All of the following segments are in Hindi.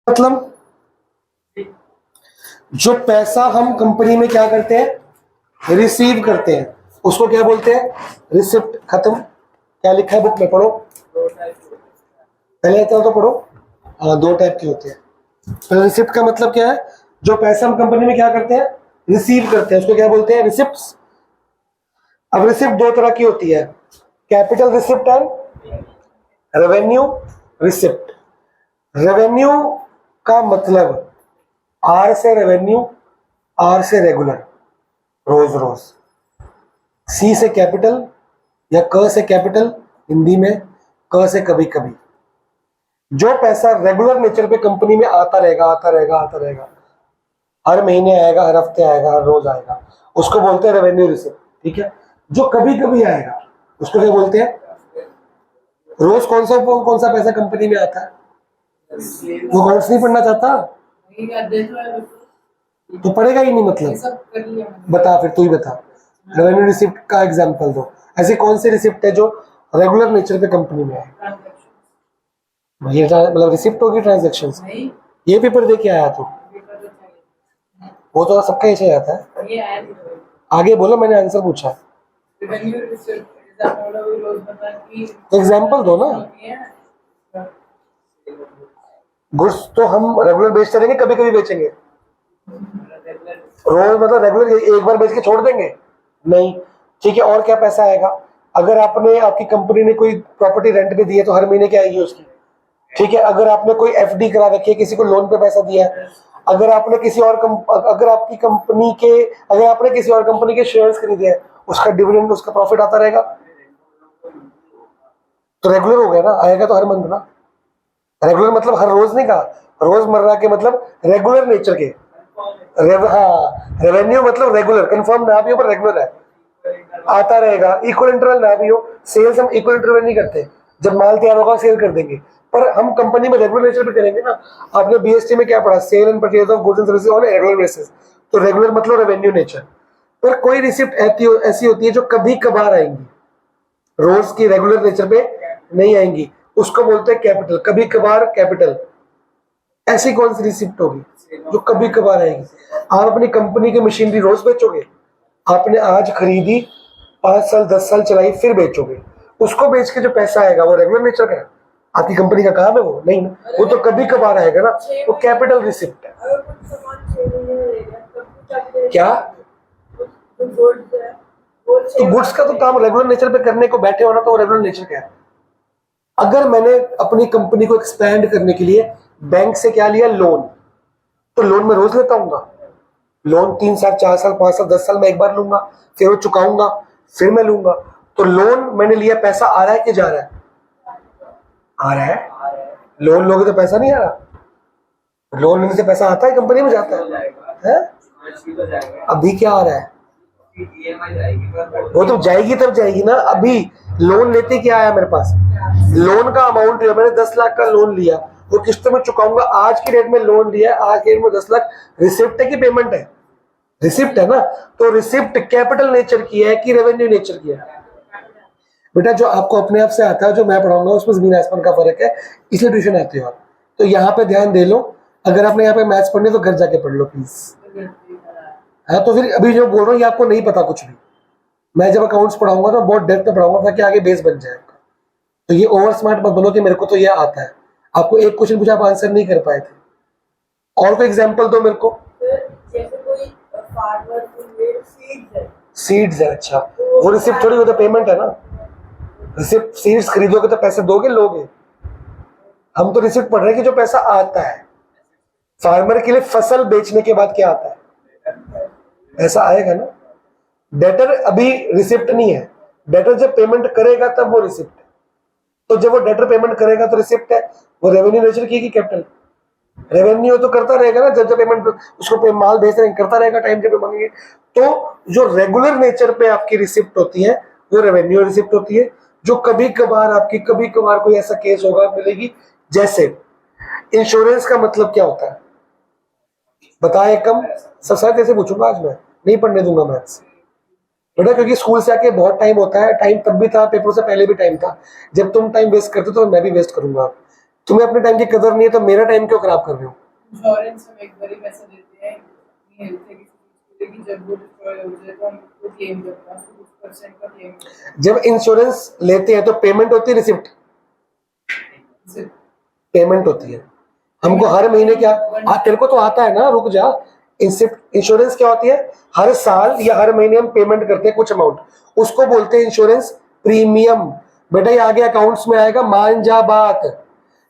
मतलब जो पैसा हम कंपनी में क्या करते हैं, रिसीव करते हैं, उसको क्या बोलते हैं, रिसिप्ट। खत्म। क्या लिखा है बुक में, पढ़ो पहले इतना तो पढ़ो। हाँ, दो टाइप के होते हैं। तो रिसिप्ट का मतलब क्या है, जो पैसा हम कंपनी में क्या करते हैं, रिसीव करते हैं, उसको क्या बोलते हैं, रिसिप्ट्स। अब रिसिप्ट दो तरह की होती है, capital receipt and revenue receipt. Revenue का मतलब आर से रेवेन्यू, आर से रेगुलर, रोज रोज। सी से कैपिटल या क से कैपिटल, हिंदी में क से कभी कभी। जो पैसा रेगुलर नेचर पे कंपनी में आता रहेगा आता रहेगा आता रहेगा, हर महीने आएगा, हर हफ्ते आएगा, हर रोज आएगा, उसको बोलते हैं रेवेन्यू रिसिप्ट। ठीक है। जो कभी कभी आएगा उसको क्या बोलते हैं, रोज कौन सा पैसा कंपनी में आता है, वो अकाउंट्स नहीं पढ़ना चाहता तो पढ़ेगा ही नहीं। मतलब बता, फिर तू ही बता, रेवेन्यू रिसिप्ट का एग्जांपल दो। ऐसी कौन सी रिसिप्ट है जो रेगुलर नेचर पे कंपनी में है, ये मतलब रिसिप्ट होगी ट्रांजैक्शंस। ये पेपर दे के आया तू, वो तो सबका ऐसे आता है। आगे बोलो, मैंने आंसर पूछा। एग्जांपल दो ना। गुड्स तो हम रेगुलर बेचते रहेंगे, कभी कभी बेचेंगे। रोज मतलब रेगुलर एक बार बेच के छोड़ देंगे, नहीं। ठीक है, और क्या पैसा आएगा, अगर आपने, आपकी कंपनी ने कोई प्रॉपर्टी रेंट पे दी है तो हर महीने क्या आएगी उसकी। ठीक है, अगर आपने कोई एफडी करा रखी है, किसी को लोन पे पैसा दिया है, अगर आपने किसी और अगर आपकी कंपनी के, अगर आपने किसी और कंपनी के शेयर्स खरीदे हैं, उसका डिविडेंड, उसका प्रॉफिट आता रहेगा, तो रेगुलर हो गया ना, आएगा तो हर मंथ ना। रेगुलर मतलब हर रोज नहीं कहा, रोजमर्रा के मतलब रेगुलर नेचर के। हाँ, रेवेन्यू मतलब रेगुलर, कंफर्म ना भी हो पर रेगुलर है, आता रहेगा। इक्वल इंटरवल ना भी हो, सेल्स हम इक्वल इंटरवल नहीं करते, जब माल तैयार होगा सेल कर देंगे, पर हम कंपनी में रेगुलर नेचर पे करेंगे ना। आपने बीएसटी में क्या पढ़ा, sale and purchase of goods and services on regular basis, तो रेगुलर मतलब रेवेन्यू नेचर। पर कोई रिसिप्ट ऐसी होती है जो कभी कभार आएंगी, रोज की रेगुलर नेचर पे नहीं आएंगी, उसको बोलते हैं कैपिटल, कभी कभार कैपिटल। ऐसी कौन सी रिसिप्ट होगी जो कभी कभार आएगी। आप अपनी कंपनी की मशीनरी रोज बेचोगे, आपने आज खरीदी, 5 साल 10 साल चलाई, फिर बेचोगे, उसको बेच के जो पैसा आएगा वो रेगुलर नेचर का है, आपकी कंपनी का काम है वो नहीं ना, वो तो कभी कभार आएगा ना, वो कैपिटल रिसिप्ट है। क्या, तो गुड्स का तो काम रेगुलर नेचर पे करने को बैठे हो ना, तो वो रेगुलर नेचर का है। अगर मैंने अपनी कंपनी को एक्सपैंड करने के लिए बैंक से क्या लिया, लोन, तो लोन में रोज लेता हूँ। लोन 3 साल 4 साल 5 साल 10 साल में एक बार लूंगा, फिर वो चुकाऊंगा, फिर मैं लूंगा। तो लोन मैंने लिया, पैसा आ रहा है कि जा रहा है, आ रहा है। लोन लोगे तो पैसा नहीं आ रहा, लोन लेने से पैसा आता है, कंपनी में जाता है? अभी क्या आ रहा है, वो तो जाएगी तब जाएगी ना। अभी लोन लेते क्या आया मेरे पास, लोन का अमाउंट है, मैंने 10 लाख का लोन लिया, वो किस्तों में चुकाऊंगा। आज की डेट में लोन लिया, आज की डेट में 10 लाख, रिसिप्ट है कि पेमेंट है, रिसिप्ट है ना। तो रिसिप्ट कैपिटल नेचर की है कि रेवेन्यू नेचर की है। बेटा जो आपको अपने आप से आता है, जो मैं पढ़ाऊंगा उसमें जमीन आसमान का फर्क है, इसलिए ट्यूशन आते हो आप। तो यहाँ पे ध्यान दे लो, अगर आपने यहाँ पे मैथ्स पढ़ने तो घर जाके पढ़ लो प्लीज। हाँ, तो फिर अभी जो बोल रहा हूँ ये आपको नहीं पता कुछ भी, मैं जब अकाउंट्स पढ़ाऊंगा तो बहुत डेप्थ में पढ़ाऊंगा ताकि आगे बेस बन जाए आपका। तो ये ओवर स्मार्ट मत बनो कि मेरे को तो ये आता है। आपको एक क्वेश्चन पूछा, आप आंसर नहीं कर पाए थे, और कोई एग्जांपल दो मेरे को। जैसे कोई फार्मर सीड्स है, अच्छा, वो रिसिप्ट थोड़ी, वो तो पेमेंट है ना। रिसिप्ट, सीड्स खरीदोगे तो पैसे दोगे, लोगे। हम तो रिसिप्ट पढ़ रहे हैं कि जो पैसा आता है फार्मर के लिए, फसल बेचने के बाद क्या आता है, ऐसा आएगा ना। डेटर अभी रिसिप्ट नहीं है, डेटर जब पेमेंट करेगा तब वो रिसिप्ट है। तो जब वो डेटर पेमेंट करेगा तो रिसिप्ट है, वो रेवेन्यू नेचर की कैपिटल। रेवेन्यू तो करता रहेगा ना, जब जब पेमेंट, उसको माल बेच रहे हैं, करता रहेगा, टाइम जब मांगेंगे। तो जो रेगुलर नेचर पे आपकी रिसिप्ट होती है वो रेवेन्यू रिसिप्ट होती है। जो कभी कभार आपकी, कभी कभार कोई ऐसा केस होगा मिलेगी, जैसे इंश्योरेंस का मतलब क्या होता है बताए, कम सब शायद ऐसे पूछूंगा, आज मैं नहीं पढ़ने दूंगा मैथ्स बेटा, क्योंकि स्कूल से आके बहुत टाइम होता है। टाइम तब भी था, पेपरों से पहले भी टाइम था, जब तुम टाइम वेस्ट करते तो मैं भी वेस्ट करूंगा। तुम्हें अपने टाइम की कदर नहीं है तो मेरा टाइम क्यों खराब कर रहे हो? इंश्योरेंस हम एक बार ही पैसा देते हैं अपनी हेल्थ के किसी चीज के लिए, कि जब वो डिस्ट्रॉय हो जाए तो हम उसको क्लेम करते हैं, उसको कुछ परसेंट का क्लेम करते हैं। जब इंश्योरेंस लेते हैं तो पेमेंट होती है, रिसिप्ट पेमेंट होती है हमको हर महीने। क्या तेरे को तो आता है ना, रुक जा। इंश्योरेंस क्या होती है? हर साल या हर महीने हम पेमेंट करते हैं कुछ अमाउंट, उसको बोलते हैं इंश्योरेंस प्रीमियम। बेटा ये आगे अकाउंट्स में आएगा, मान जा बात।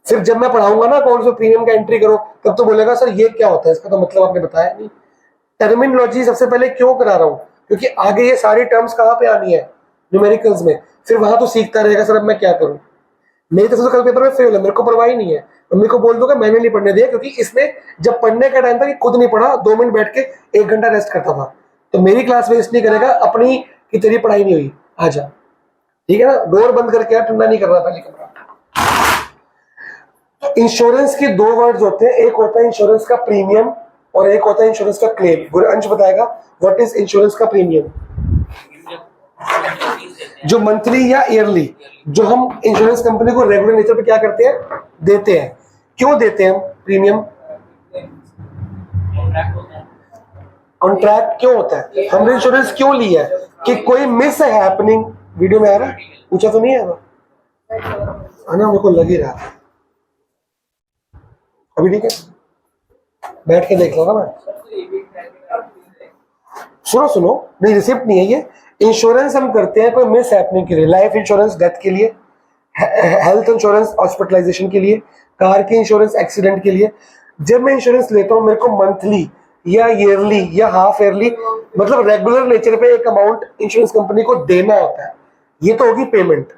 फिर जब मैं पढ़ाऊंगा ना अकाउंट्स में प्रीमियम का एंट्री करो, तब तो बोलेगा सर ये क्या होता है, इसका तो मतलब आपने बताया नहीं। टर्मिनोलॉजी सबसे पहले क्यों करा रहा हूं? क्योंकि आगे ये सारी टर्म्स कहाँ पे आनी है, न्यूमेरिकल्स में। फिर वहां तो सीखता रहेगा सर अब मैं क्या करूं। मेरी तरफ से कल पेपर में फेल है, मेरे को परवाह ही नहीं है। मम्मी को बोल दूंगा मैंने नहीं पढ़ने दिया, क्योंकि इसने जब पढ़ने का टाइम था कि खुद नहीं पढ़ा, 2 मिनट बैठ के 1 घंटा रेस्ट करता था। तो मेरी क्लास वेस्ट नहीं करेगा अपनी कि तेरी पढ़ाई नहीं हुई, आजा। ठीक है ना, डोर बंद करके ठंडा नहीं कर रहा पहले कमरा। तो इंश्योरेंस के 2 वर्ड्स होते हैं, एक होता है इंश्योरेंस का प्रीमियम और एक होता है इंश्योरेंस का क्लेम। अंश बताएगा व्हाट इज इंश्योरेंस का प्रीमियम। जो मंथली या ईयरली जो हम इंश्योरेंस कंपनी को रेगुलर नेचर पे क्या करते हैं, देते हैं। क्यों देते हैं हम प्रीमियम? कॉन्ट्रैक्ट क्यों होता है? हमने इंश्योरेंस क्यों लिया है? कि कोई मिस है हैपनिंग। वीडियो में आ रहा है, पूछा तो नहीं है ना, मेरे को लग ही रहा था। अभी ठीक है, बैठ के देख लो ना। मैं सुनो, नहीं रिसिप्ट नहीं है ये। इंश्योरेंस हम करते हैं कोई मिस हैपनिंग के लिए, लाइफ इंश्योरेंस डेथ के लिए, हेल्थ इंश्योरेंस हॉस्पिटलाइजेशन के लिए, कार के इंश्योरेंस एक्सीडेंट के लिए। जब मैं इंश्योरेंस लेता हूं मेरे को मंथली या ईयरली या हाफ ईयरली, मतलब रेगुलर नेचर पे एक अमाउंट इंश्योरेंस कंपनी को देना होता है। ये तो होगी पेमेंट।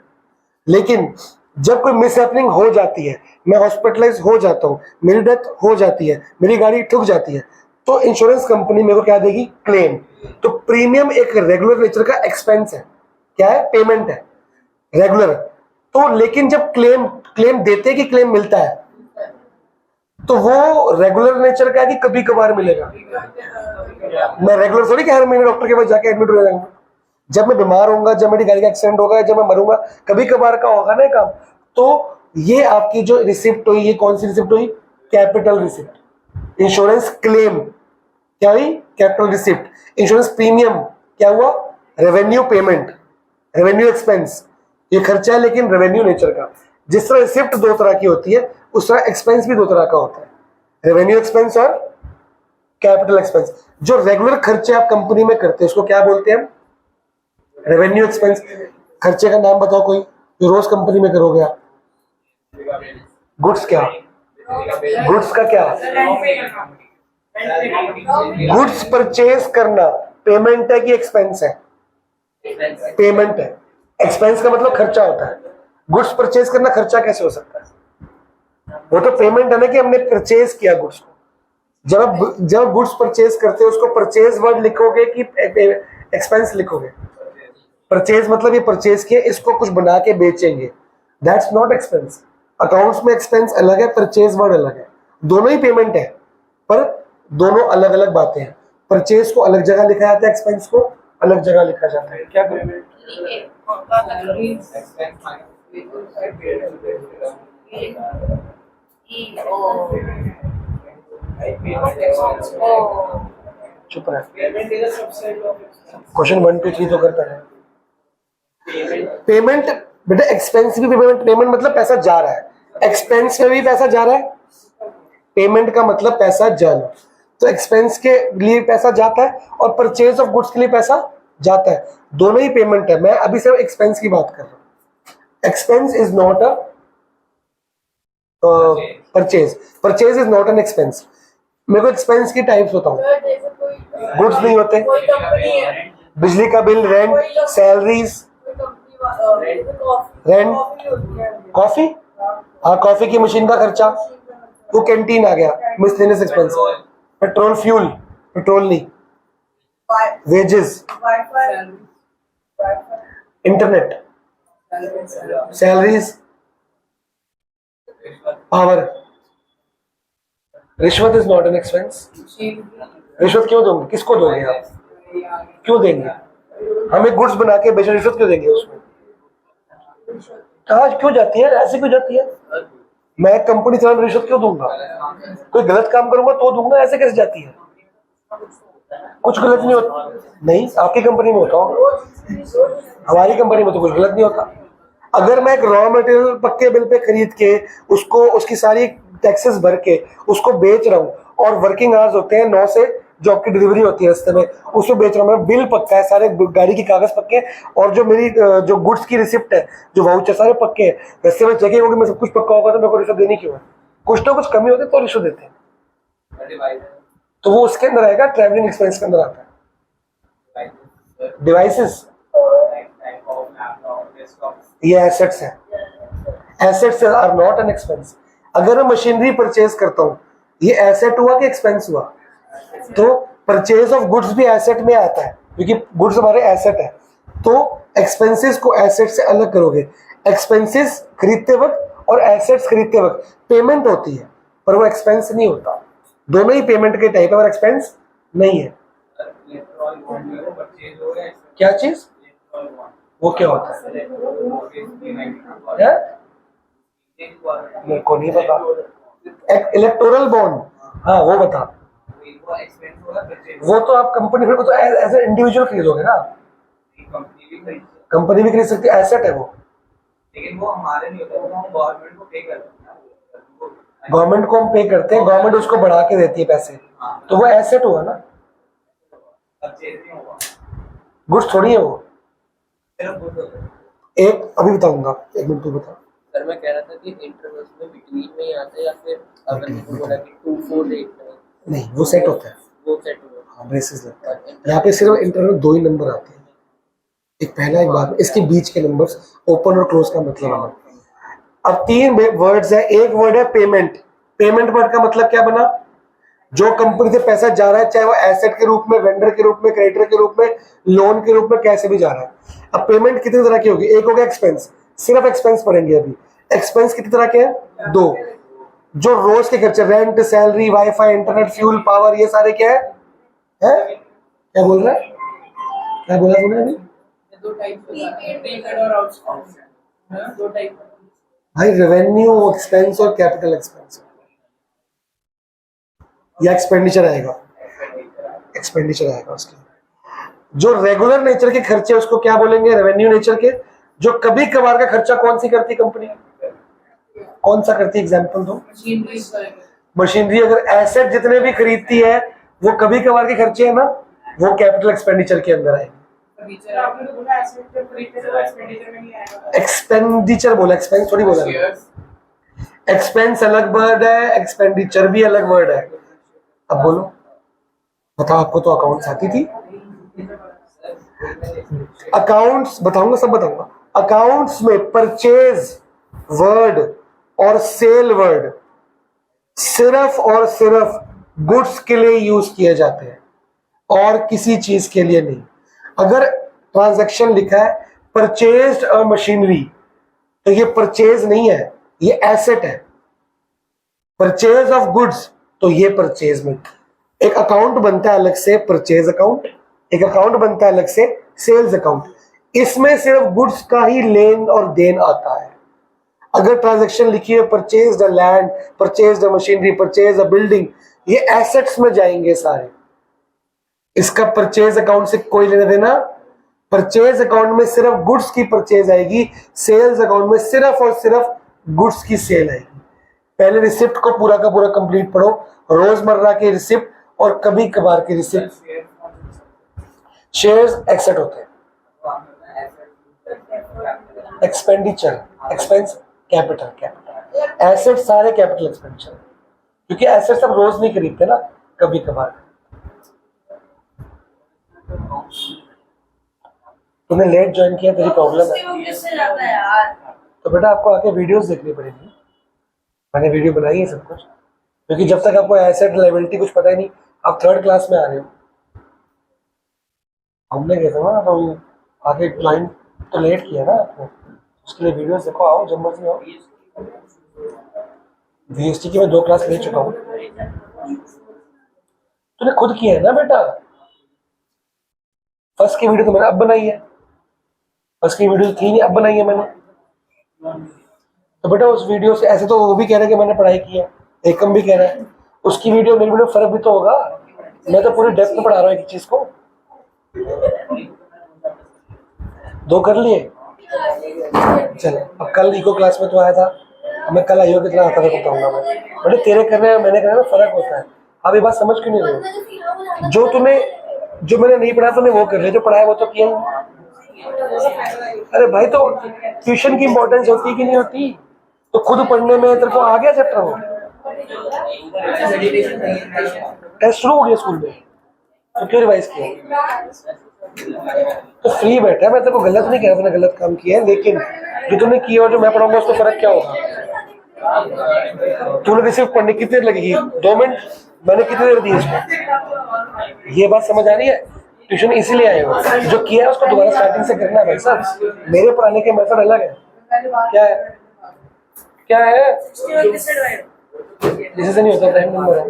लेकिन जब कोई मिस हैपनिंग हो जाती है, मैं हॉस्पिटलाइज हो जाता हूँ, मेरी डेथ हो जाती है, मेरी गाड़ी ठुक जाती है, तो इंश्योरेंस कंपनी मेरे को क्या देगी? क्लेम। तो प्रीमियम एक रेगुलर नेचर का एक्सपेंस है। क्या है? पेमेंट है रेगुलर। तो लेकिन जब क्लेम देते कि क्लेम मिलता है, तो वो रेगुलर नेचर का है कि कभी कभार मिलेगा। मैं रेगुलर थोड़ी कि हर महीने डॉक्टर के पास जाके एडमिट हो जाऊंगा। जब मैं बीमार होऊंगा, जब मेरी गाड़ी का एक्सीडेंट होगा, जब मैं मरूंगा, कभी कभार का होगा ना काम। तो ये आपकी जो रिसिप्ट हुई, ये कौन सी रिसिप्ट हुई? Capital receipt. इंश्योरेंस क्लेम क्या हुई? Capital receipt. इंश्योरेंस प्रीमियम क्या हुआ? Revenue payment, revenue expense. ये खर्चा है लेकिन रेवेन्यू नेचर का। जिस तरह रिसिप्ट 2 तरह की होती है, उस तरह एक्सपेंस भी 2 तरह का होता है, रेवेन्यू एक्सपेंस और कैपिटल एक्सपेंस। जो रेगुलर खर्चे आप कंपनी में करते हैं उसको क्या बोलते हैं? Revenue expense. खर्चे का नाम बताओ कोई जो रोज कंपनी में करोगे आप। गुड्स क्या? गुड्स का क्या? गुड्स परचेज करना पेमेंट है कि एक्सपेंस है? पेमेंट है। एक्सपेंस का मतलब खर्चा होता है। गुड्स परचेज करना खर्चा कैसे हो सकता है? वो तो पेमेंट है ना, कि हमने परचेज किया गुड्स को। जब गुड्स परचेज करते हो उसको परचेज वर्ड लिखोगे कि एक्सपेंस लिखोगे? परचेज मतलब ये परचेज किया, इसको कुछ बना के बेचेंगे, दैट्स नॉट एक्सपेंस। अकाउंट्स में एक्सपेंस अलग है, परचेज वर्ड अलग है। दोनों ही पेमेंट है पर दोनों अलग अलग बातें हैं। परचेज को अलग जगह लिखा जाता है, एक्सपेंस को अलग जगह लिखा जाता है। क्या करें? चुप रहे, क्वेश्चन 1 2 3 तो करता है। पेमेंट बेटा एक्सपेंस भी पेमेंट मतलब पैसा जा रहा है, एक्सपेंस में भी पैसा जा रहा है। पेमेंट का मतलब पैसा जाना, तो एक्सपेंस के लिए पैसा जाता है और परचेज ऑफ गुड्स के लिए पैसा जाता है। दोनों ही पेमेंट है। मैं अभी सिर्फ एक्सपेंस की बात कर रहा हूं। Expense is not a purchase, purchase is not an expense. मेरे को एक्सपेंस की टाइप्स बताऊं। गुड्स नहीं होते, बिजली का bill, rent, salaries, rent, coffee, हाँ कॉफी की मशीन का खर्चा, वो कैंटीन आ गया, miscellaneous expense. Petrol fuel, petrol नहीं, वेजेस, इंटरनेट, सैलरीज, पावर। रिश्वत इज नॉट एन एक्सपेंस। रिश्वत क्यों दोगे? किसको दोगे आप? क्यों देंगे? हमें गुड्स बना के बेचने, रिश्वत क्यों देंगे उसमें? कहाँ क्यों जाती है? ऐसे क्यों जाती है? मैं कंपनी चलाने में रिश्वत क्यों दूंगा? कोई गलत काम करूंगा तो दूंगा, ऐसे कैसे जाती है? कुछ गलत नहीं होता। नहीं, आपकी कंपनी में होता होगा, हमारी कंपनी में तो कुछ गलत नहीं होता। अगर मैं एक रॉ मटेरियल पक्के बिल पे खरीद के उसको उसकी सारी टैक्सेस भर के उसको बेच रहा हूँ, और वर्किंग आवर्स होते हैं 9 से, जॉब की डिलीवरी होती है रास्ते में, उसमें बेच रहा हूँ, मेरा बिल पक्का है, सारे गाड़ी की कागज पक्के हैं, और जो मेरी जो गुड्स की रिसिप्ट है, जो वाउचर, सारे पक्के हैं, रास्ते में चेकिंग होगी, मैं सब कुछ पक्का होगा, तो मेरे को रिश्वत देनी क्यों है? कुछ ना कुछ कमी होती है तो रिश्वत देते हैं, तो वो उसके अंदर आएगा, ट्रैवलिंग एक्सपेंस के अंदर आता है। डिवाइसेस ये एसेट्स हैं, assets are not an expense. अगर मैं मशीनरी परचेज करता हूँ, ये एसेट हुआ कि एक्सपेंस हुआ? तो परचेज ऑफ गुड्स भी एसेट में आता है, क्योंकि गुड्स हमारे एसेट है। तो एक्सपेंसेस को एसेट से अलग करोगे। एक्सपेंसेस खरीदते वक्त और एसेट्स खरीदते वक्त पेमेंट होती है, पर वो एक्सपेंस नहीं होता। दोनों ही पेमेंट के टाइप है, और एक्सपेंस नहीं है। क्या चीज? वो क्या होता है? मेरे को नहीं पता। इलेक्टोरल बॉन्ड, हाँ वो बता। वो तो आप कंपनी फिर तो एज ए इंडिविजुअल खरीदोगे ना, कंपनी भी खरीद सकती है, एसेट है वो। लेकिन वो हमारे नहीं होता, वो हम गवर्नमेंट को पे करते हैं। गवर्नमेंट को हम पे करते हैं, गवर्नमेंट उसको बढ़ा के देती है पैसे, तो वो एसेट हुआ ना, गुड्स थोड़ी है वो। एक अभी बताऊंगा, 1 मिनट तू बता। सर मैं कह रहा था कि इंटरवल्स में बिटवीन में ही आता है, या फिर अगर मेरे को बोला कि 248 में नहीं, वो सेट होता है, वो सेट हुआ। हाँ ब्रेसेस लगता है। यहाँ पे सिर्फ इंटरवल 2 ही नंबर आते हैं, एक पहला एक बाद में, इसके बीच के नंबर्स ओपन और क्लोज का मतलब अलग। अब 3 वर्ड्स है, एक वर्ड है पेमेंट। पेमेंट वर्ड का मतलब क्या बना? जो कंपनी से पैसा जा रहा है, चाहे वो एसेट के रूप में, वेंडर के रूप में, क्रेडिटर के रूप में, लोन के रूप में, कैसे भी जा रहा है। अब पेमेंट कितनी तरह की होगी? एक हो गया एक्सपेंस, सिर्फ एक्सपेंस पढ़ेंगे अभी। एक्सपेंस कितनी तरह के हैं? 2। जो रोज के खर्चे, rent, salary, wifi, internet, fuel, power, ये सारे क्या है? क्या बोल रहा है? क्या बोला तूने अभी? दो टाइप प्रीपेड और आउटस्टैंडिंग, दो टाइप भाई रेवेन्यू एक्सपेंस और कैपिटल एक्सपेंस, या एक्सपेंडिचर आएगा, एक्सपेंडिचर आएगा उसके। जो रेगुलर नेचर के खर्चे उसको क्या बोलेंगे? रेवेन्यू नेचर के। जो कभी कभार का खर्चा कौन सी करती कंपनी? कौन सा करती? एग्जांपल दो। मशीनरी अगर एसेट जितने भी खरीदती है वो कभी कभार के खर्चे है ना, वो कैपिटल एक्सपेंडिचर के अंदर आएंगे। एक्सपेंडिचर बोला, एक्सपेंस थोड़ी बोला। एक्सपेंस अलग वर्ड है, एक्सपेंडिचर भी अलग वर्ड है। अब बोलो, बताओ, आपको तो अकाउंट्स आती थी। अकाउंट्स बताऊंगा, सब बताऊंगा। अकाउंट्स में परचेज वर्ड और सेल वर्ड सिर्फ और सिर्फ गुड्स के लिए यूज किए जाते हैं, और किसी चीज के लिए नहीं। अगर ट्रांजैक्शन लिखा है परचेज्ड अ मशीनरी, तो ये परचेज नहीं है, ये एसेट है। परचेज ऑफ गुड्स, तो ये परचेज में। एक अकाउंट बनता है अलग से परचेज अकाउंट, एक अकाउंट बनता है अलग से सेल्स अकाउंट। इसमें सिर्फ गुड्स का ही लेन और देन आता है। अगर ट्रांजैक्शन लिखी है purchase the land, purchase the machinery, purchase the building, ये एसेट्स में जाएंगे सारे। इसका परचेज अकाउंट से कोई लेना देना। परचेज अकाउंट में सिर्फ गुड्स की परचेज आएगी, सेल्स अकाउंट में सिर्फ और सिर्फ गुड्स की सेल आएगी। पहले रिसिप्ट को पूरा का पूरा कंप्लीट पढ़ो, रोजमर्रा की रिसिप्ट और कभी कभार की रिसिप्ट। शेयर्स एसेट होते हैं, expenditure, expense capital, capital asset सारे कैपिटल एक्सपेंडिचर, क्योंकि एसेट सब रोज नहीं खरीदते ना, कभी कभार। तूने लेट ज्वाइन किया, तेरी प्रॉब्लम है, तो बेटा आपको आके वीडियोस देखनी पड़ेगी। मैंने वीडियो बनाई है सब कुछ, क्योंकि जब तक आपको एसेट लायबिलिटी कुछ पता ही नहीं, आप 3rd क्लास में आ रहे हो। घूमने गए थे ना, तो आगे ज्वाइन तो लेट किया ना आपने, उसके लिए वीडियोस देखो, आओ जब मर्जी आओ। VST की मैं 2 क्लास ले चुका हूँ। तूने खुद किया है ना बेटा, फर्स्ट की वीडियो तो मैंने अब बनाई है, फर्स्ट की वीडियो थी नहीं, अब बनाई है मैंने। तो बेटा उस वीडियो से ऐसे तो वो भी कह रहा है कि मैंने पढ़ाई की है, एकम भी कह रहा है, उसकी वीडियो मेरी वीडियो फर्क भी तो होगा। मैं तो पूरी डेप्थ में पढ़ा रहा हूँ एक चीज को। 2 कर लिए। चलो अब कल इको क्लास में तो आया था, अब मैं कल आईओ कितना आता था बताऊंगा मैं। बेटे तेरे करने में मैंने करने में फर्क होता है। आप ये बात समझ क्यों नहीं रहे हो? जो मैंने नहीं पढ़ा तूने वो कर लिया, जो पढ़ाया वो तो किया नहीं। अरे भाई तो ट्यूशन की इंपॉर्टेंस होती है कि नहीं होती? तो खुद पढ़ने में तेरे को आ गया चैप्टर वो, टेस्ट शुरू हो गया स्कूल में, तो क्यों रिवाइज किया? तो फ्री बैठा। मैं तेरे को गलत नहीं कह रहा, तूने गलत काम किया है, लेकिन जो तूने किया और जो मैं पढ़ाऊंगा उसको फर्क क्या होगा? तूने रिसीव पढ़ने कितनी देर लगेगी? 2 मिनट। मैंने कितनी देर दी इसको? ये बात समझ आ रही है? ट्यूशन इसीलिए आए हो, जो किया है उसको दोबारा स्टार्टिंग से करना है भाई साहब। मेरे पढ़ाने के मेथड अलग है। क्या है? क्या है? जिससे नहीं होता टाइम नंबर है।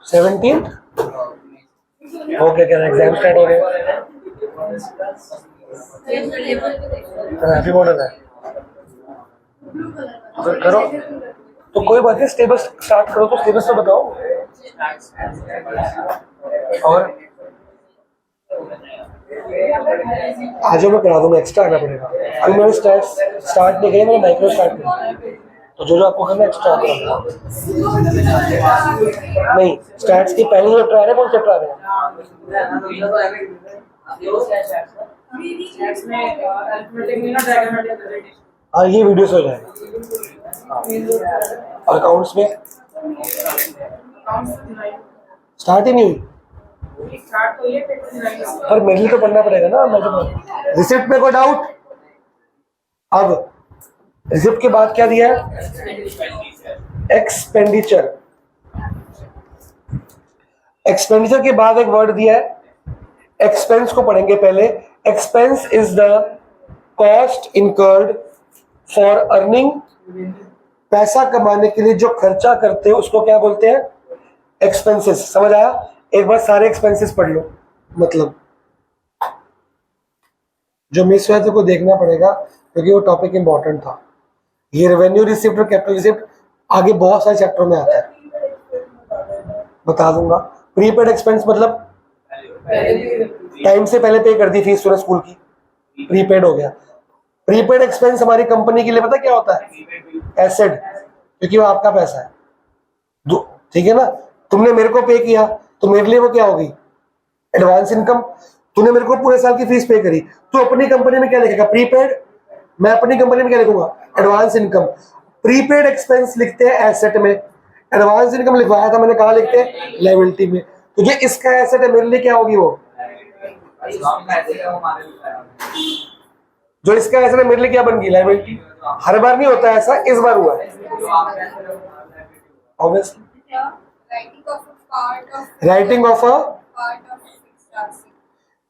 सेवनटीन ओके, क्या एग्जाम स्टार्ट हो गए? हैप्पी मॉडल है तो फिर करो। तो कोई बात नहीं, सिलेबस स्टार्ट करो तो सिलेबस तो बताओ। और आज मैं करा दूंगा, एक्स्ट्रा आना पड़ेगा। अभी मैंने स्टार्ट नहीं किया, मैंने माइक्रो स्टार्ट किया, तो जो आपको करना है एक्स्ट्रा करना। नहीं, स्टैट्स की पहले चैप्टर आ रहे हैं, कौन चैप्टर आ रहे हैं? हाँ ये वीडियो से हो जाएगा। और अकाउंट्स में स्टार्ट ही नहीं हुई, पर मेरे लिए तो पढ़ना पड़ेगा ना। मैं तो रिसिप्ट में कोई डाउट? अब रिसिप्ट के बाद क्या दिया है? एक्सपेंडिचर। एक्सपेंडिचर के बाद एक वर्ड दिया है एक्सपेंस को पढ़ेंगे पहले। Expense is the cost incurred for earning. पैसा कमाने के लिए जो खर्चा करते हैं उसको क्या बोलते हैं? एक्सपेंसेस। समझ आया? एक बार सारे एक्सपेंसेस पढ़ लो। मतलब जो मिस हुआ तो को देखना पड़ेगा क्योंकि वो टॉपिक इंपॉर्टेंट था। ये रेवेन्यू रिसिप्ट और कैपिटल रिसिप्ट आगे बहुत सारे चैप्टर में आता है, बता दूंगा। प्रीपेड एक्सपेंस मतलब टाइम से पहले पे कर दी फीस तुमने स्कूल की, प्रीपेड हो गया। प्रीपेड एक्सपेंस हमारी कंपनी के लिए पता क्या होता है? एसेट, क्योंकि वो आपका पैसा है। ठीक है ना? तुमने मेरे को पे किया तो मेरे लिए वो क्या होगी? Advance income. तूने मेरे को पूरे साल की फीस पे करी, तो अपनी कंपनी में क्या लिखेगा? प्रीपेड। मैं अपनी कंपनी में क्या लिखूंगा? Advance income. प्रीपेड एक्सपेंस लिखते हैं एसेट में, एडवांस इनकम लिखवाया था मैंने, कहाँ लिखते हैं? लायबिलिटी में। तो जो इसका एसेट है मेरे लिए क्या होगी? वो जो इसका एसेट है मेरे लिए क्या बन गई? लायबिलिटी। हर बार नहीं होता ऐसा, इस बार हुआ है। ऑब्वियसली राइटिंग ऑफ अ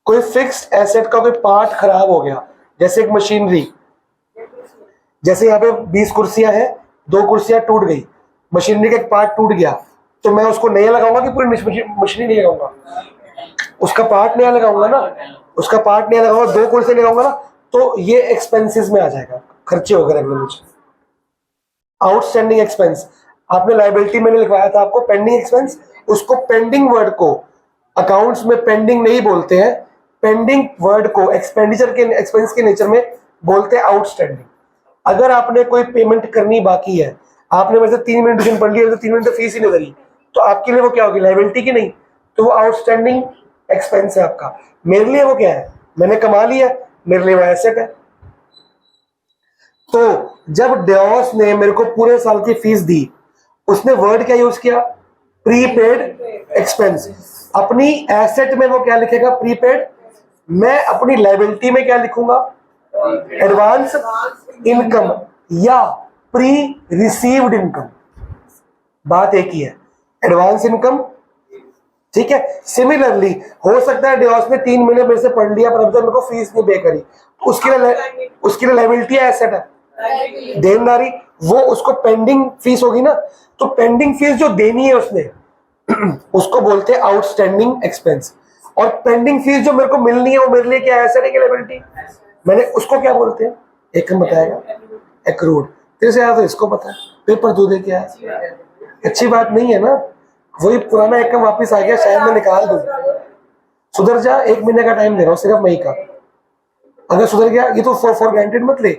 कोई फिक्स्ड एसेट का कोई पार्ट खराब हो गया, जैसे एक मशीनरी। जैसे यहाँ पे 20 कुर्सियां हैं, 2 कुर्सियां टूट गई, मशीनरी का एक पार्ट टूट गया, तो मैं उसको नया लगाऊंगा कि पूरी मशीनरी नहीं लगाऊंगा? उसका पार्ट नया लगाऊंगा ना। उसका पार्ट नया लगाऊंगा, 2 कुर्सियां लगाऊंगा ना, तो ये एक्सपेंसेस में आ जाएगा, खर्चे हो गए रेगुलर। आउटस्टैंडिंग एक्सपेंस आपने लायबिलिटी में लिखवाया था आपको पेंडिंग एक्सपेंस, उसको पेंडिंग वर्ड को अकाउंट्स में पेंडिंग नहीं बोलते हैं, पेंडिंग वर्ड को एक्सपेंडिचर के एक्सपेंस के नेचर में बोलते हैं आउटस्टैंडिंग। अगर आपने कोई पेमेंट करनी बाकी है, आपने मेरे से 3 मिनट ट्यूशन पढ़ लिया तो 3 मिनट तो फीस ही नहीं भरी, तो आपके लिए वो क्या होगी? लायबिलिटी की नहीं, तो वो आउटस्टैंडिंग एक्सपेंस है आपका। मेरे लिए वो क्या है? मैंने कमा लिया, मेरे लिए वो एसेट है। तो जब डियोस ने मेरे को पूरे साल की फीस दी, उसने वर्ड क्या यूज किया? Prepaid expense. अपनी एसेट में वो क्या लिखेगा? प्रीपेड। मैं अपनी लायबिलिटी में क्या लिखूंगा? एडवांस इनकम या प्री रिसीव्ड इनकम। बात एक ही है, एडवांस इनकम। ठीक है। सिमिलरली हो सकता है डियोस ने 3 महीने मेरे से पढ़ लिया पर अब तक मेरे को फीस नहीं पे करी, तो उसके लिए लायबिलिटी है, एसेट है? देनदारी। वो उसको पेंडिंग फीस होगी ना, तो पेंडिंग फीस जो देनी है उसने उसको बोलते हैं आउटस्टैंडिंग एक्सपेंस। और पेंडिंग फीस जो मेरे को मिलनी है वो मेरे लिए क्या है, एसेट है कि लायबिलिटी? मैंने उसको क्या बोलते हैं, एक बताएगा एक्रूड। तेरे से यार तो इसको पता है, पेपर तू दे क्या है, अच्छी बात नहीं है ना। वही पुराना एकम वापस आ गया, शायद मैं निकाल दूं। सुधर जा, 1 महीने का टाइम दे रहा हूँ सिर्फ मई का। अगर सुधर गया, ये तो फॉर ग्रांटेड मत ले,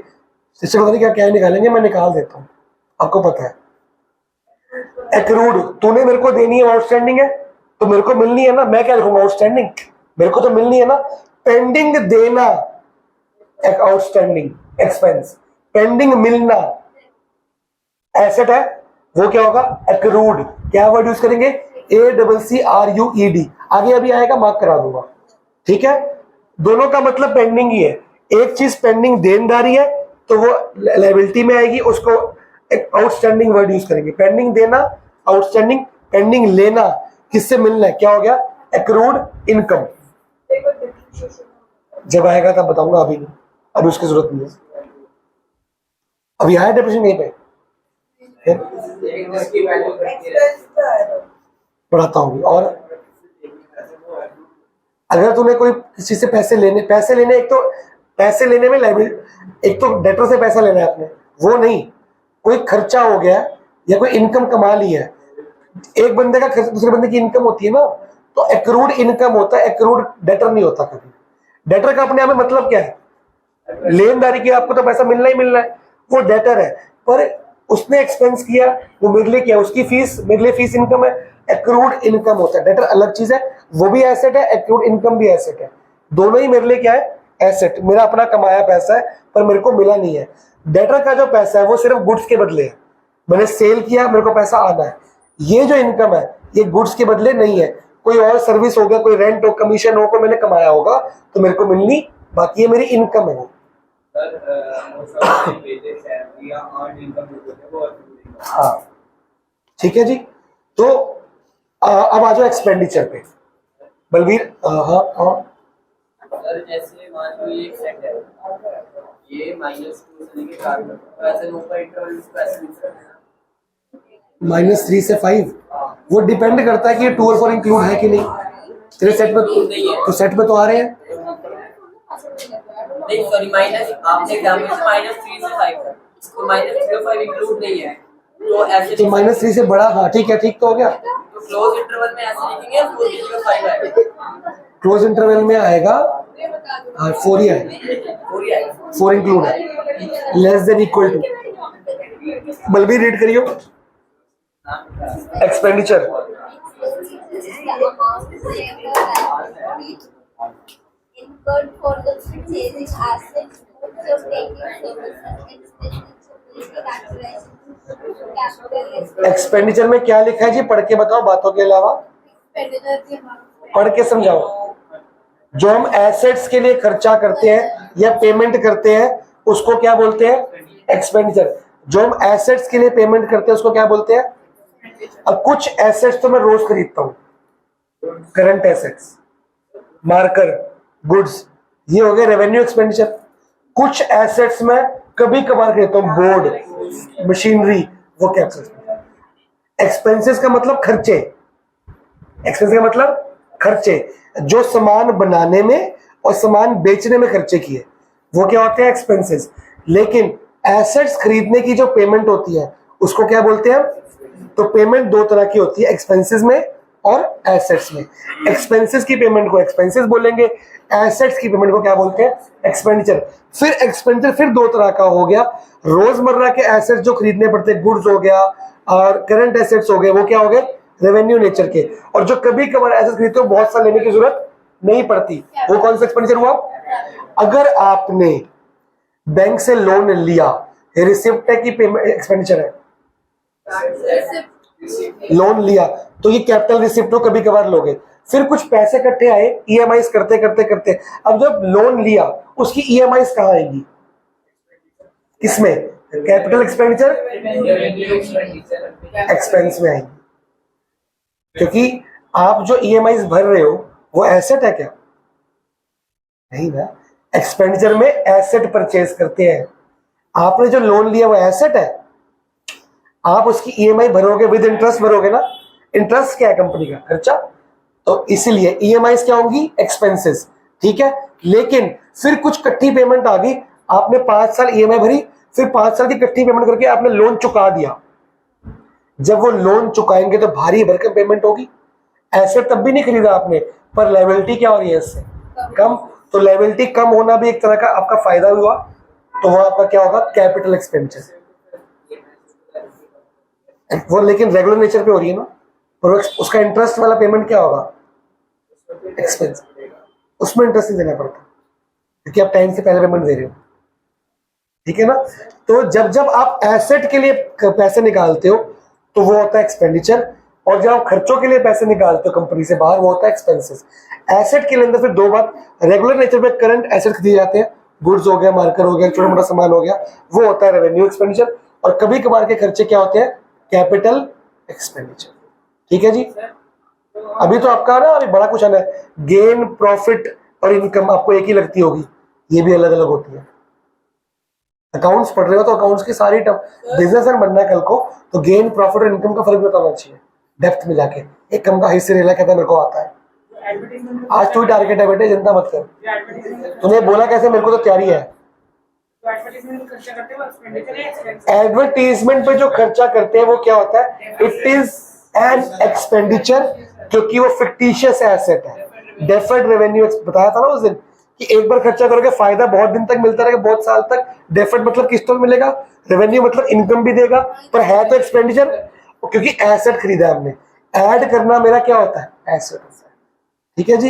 सिस्टर पता नहीं क्या क्या निकालेंगे, मैं निकाल देता हूँ, आपको पता है। एक्रूड तूने मेरे को देनी है, आउटस्टैंडिंग है तो मेरे को मिलनी है ना, मैं क्या लिखूंगा, आउटस्टैंडिंग, मेरे को तो मिलनी है ना। पेंडिंग देना आउटस्टैंडिंग एक्सपेंस, पेंडिंग मिलना एसेट है, वो क्या होगा, एक्रूड। क्या वर्ड यूज करेंगे, ACCRUED, आगे अभी आएगा, मार्क करा दूंगा, ठीक है। दोनों का मतलब पेंडिंग ही है। एक चीज पेंडिंग देनदारी है तो वो लायबिलिटी में आएगी, उसको आउटस्टैंडिंग वर्ड यूज करेंगे। पेंडिंग देना आउटस्टैंडिंग, पेंडिंग लेना किससे मिलना है, क्या हो गया, एक्रूड इनकम। जब आएगा तब बताऊंगा, अभी नहीं, अभी उसकी जरूरत नहीं है। अभी आया डेफिनेशन कहीं पे, पढ़ाता हूँ। और अगर तूने कोई किसी से पैसे लेने, एक तो पैसे लेने में लायबिलिटी, एक तो डेटर से पैसा लेना है आपने, वो नहीं, कोई खर्चा हो गया या कोई इनकम कमा ली है, एक बंदे का खर्च दूसरे बंदे की इनकम होती है ना, तो एक्रूड इनकम होता है, एक्रूड डेटर नहीं होता कभी। डेटर का अपने आप में मतलब क्या है, लेनदारी की, आपको तो पैसा मिलना ही मिलना है, वो डेटर है। पर उसने एक्सपेंस किया, वो मेरे लिए क्या, उसकी फीस मेरे लिए फीस इनकम है, एक्रूड इनकम होता है। डेटर अलग चीज है, वो भी एसेट है, एक्रूड इनकम भी एसेट है, दोनों ही मेरे लिए क्या है, एसेट। मेरा अपना कमाया पैसा है पर मेरे को मिला नहीं है। डेटर का जो पैसा है वो सिर्फ गुड्स के बदले है, मैंने सेल किया, मेरे को पैसा आना है। ये जो इनकम है ये गुड्स के बदले नहीं है, कोई और सर्विस हो गया, कोई रेंट हो, कमीशन हो, कोई मैंने कमाया होगा तो मेरे को मिलनी, बाकी ये मेरी इनकम है वो। हाँ ठीक है जी। तो अब आ जाओ एक्सपेंडिचर पे, बलवीर। हाँ सर जैसे मान लो ये एक सेट है, ये -2 से लेके 4 तक, तो ऐसे ऊपर इंटरवल इसको ऐसे लिख सकते हैं -3 से 5, वो डिपेंड करता है कि ये 2 और 4 इंक्लूड है कि नहीं। तेरे सेट में तो सेट में तो आ रहे हैं नहीं, सॉरी माइनस, आपने एग्जाम्पल से -3 से 5 तक, तो -3 और 5 इंक्लूड नहीं है, तो ऐसे तो -3 से बड़ा, हाँ ठीक है, ठीक तो हो गया। तो क्लोज इंटरवल में ऐसे लिखेंगे 4 से 5 आएगा, क्लोज इंटरवल में आएगा 4 ही आएगा, 4 ही आएगा, 4 इंक्लूड है, less than equal to. Balbir read करियो expenditure. Incurred for the purchasing assets, sustaining services, expenses, expenditure में क्या लिखा है जी, पढ़ के बताओ, बातों के अलावा पढ़ के समझाओ। जो हम एसेट्स के लिए खर्चा करते हैं या पेमेंट करते हैं उसको क्या बोलते हैं, एक्सपेंडिचर। जो हम एसेट्स के लिए पेमेंट करते हैं उसको क्या बोलते हैं। अब कुछ एसेट्स तो मैं रोज खरीदता हूँ, करंट एसेट्स, मार्कर, गुड्स, ये हो गए रेवेन्यू एक्सपेंडिचर। कुछ एसेट्स में कभी कभार खरीदता हूँ, बोर्ड, मशीनरी, वो कैपिटल। एक्सपेंसेस का मतलब खर्चे, एक्सपेंस का मतलब खर्चे, जो सामान बनाने में और सामान बेचने में खर्चे किए वो क्या होते हैं, एक्सपेंसेस। लेकिन एसेट्स खरीदने की जो पेमेंट होती है उसको क्या बोलते हैं। तो पेमेंट दो तरह की होती है, एक्सपेंसेस में और एसेट्स में। एक्सपेंसेस की पेमेंट को एक्सपेंसेस बोलेंगे, एसेट्स की पेमेंट को क्या बोलते हैं, एक्सपेंडिचर। फिर एक्सपेंडिचर फिर दो तरह का हो गया, रोजमर्रा के एसेट्स जो खरीदने पड़ते हैं, गुड्स हो गया, और करंट एसेट्स हो गए, वो क्या हो गए, रेवेन्यू नेचर के। और जो कभी कभार एसेट्स खरीदते हो, बहुत सा लेने की जरूरत नहीं पड़ती, वो कौन सा एक्सपेंडिचर हुआ। अगर आपने बैंक से लोन लिया, रिसिप्ट है कि पेमेंट एक्सपेंडिचर है, लोन लिया तो ये कैपिटल रिसिप्ट हो, कभी कभार लोगे। फिर कुछ पैसे इकट्ठे आए, ईएमआईस करते करते करते, अब जब लोन लिया उसकी ईएमआईस कहाँ आएगी, किसमें, कैपिटल एक्सपेंडिचर एक्सपेंस में आएगी। क्योंकि आप जो ईएमआईस भर रहे हो वो एसेट है क्या, नहीं ना। एक्सपेंडिचर में एसेट परचेज करते हैं, आपने जो लोन लिया वो एसेट है, आप उसकी ईएमआई भरोगे, विद इंटरेस्ट भरोगे ना। इंटरेस्ट क्या है, कंपनी का खर्चा। तो इसीलिए ईएमआई क्या होंगी, एक्सपेंसेस, ठीक है। लेकिन फिर कुछ इकट्ठी पेमेंट आ गई, आपने 5 साल ईएमआई भरी, फिर 5 साल की इकट्ठी पेमेंट करके आपने लोन चुका दिया। जब वो लोन चुकाएंगे तो भारी भरकम पेमेंट होगी। एसेट तब भी नहीं खरीदा आपने, पर लायबिलिटी क्या हो रही है इससे कम, तो लायबिलिटी कम होना भी एक तरह का आपका फायदा हुआ, तो वो आपका क्या होगा, कैपिटल एक्सपेंडिचर। वो लेकिन रेगुलर नेचर पे हो रही है ना, और उसका इंटरेस्ट वाला पेमेंट क्या होगा, एक्सपेंस, उसमें इंटरेस्ट नहीं देना पड़ता क्योंकि आप टाइम से पहले पेमेंट दे रहे हो, ठीक है ना। तो जब जब आप एसेट के लिए पैसे निकालते हो तो वो होता है एक्सपेंडिचर, और जब आप खर्चों के लिए पैसे निकालते हो कंपनी से बाहर, वो होता है एक्सपेंसेस। एसेट के अंदर फिर दो बात, रेगुलर नेचर पे करंट एसेट खरीदे जाते हैं, गुड्स हो गया, मार्कर हो गया, छोटा मोटा सामान हो गया, वो होता है रेवेन्यू एक्सपेंडिचर। और कभी कभार के खर्चे क्या होते हैं, कैपिटल एक्सपेंडिचर, ठीक है जी। अभी तो आपका ना अभी बड़ा कुछ आना है, गेन प्रॉफिट और इनकम आपको एक ही लगती होगी, ये भी अलग अलग होती है। अकाउंट्स पढ़ रहे हो तो अकाउंट्स की सारी बिजनेसमैन बनना है कल को, तो गेन प्रॉफिट और इनकम का फर्क बताना चाहिए डेप्थ में जाके। एक कम का हिस्से रेला कहता है मेरे को आता है, आज तू ही टारगेट है बेटे, चिंता मत कर। तूने बोला कैसे, मेरे को तो तैयारी है। एडवर्टीजमेंट पे जो खर्चा करते हैं वो क्या होता है, इट इज एन एक्सपेंडिचर, क्योंकि वो फिक्टिशियस एसेट है। डेफर्ड रेवेन्यू बताया था ना उस दिन कि एक बार खर्चा करोगे फायदा बहुत दिन तक मिलता रहेगा, बहुत साल तक। डेफर्ड मतलब किस्तों में मिलेगा, रेवेन्यू मतलब इनकम भी देगा, पर है तो एक्सपेंडिचर, क्योंकि एसेट खरीदा है हमने। ऐड करना मेरा क्या होता है, एसेट होता है, ठीक है जी।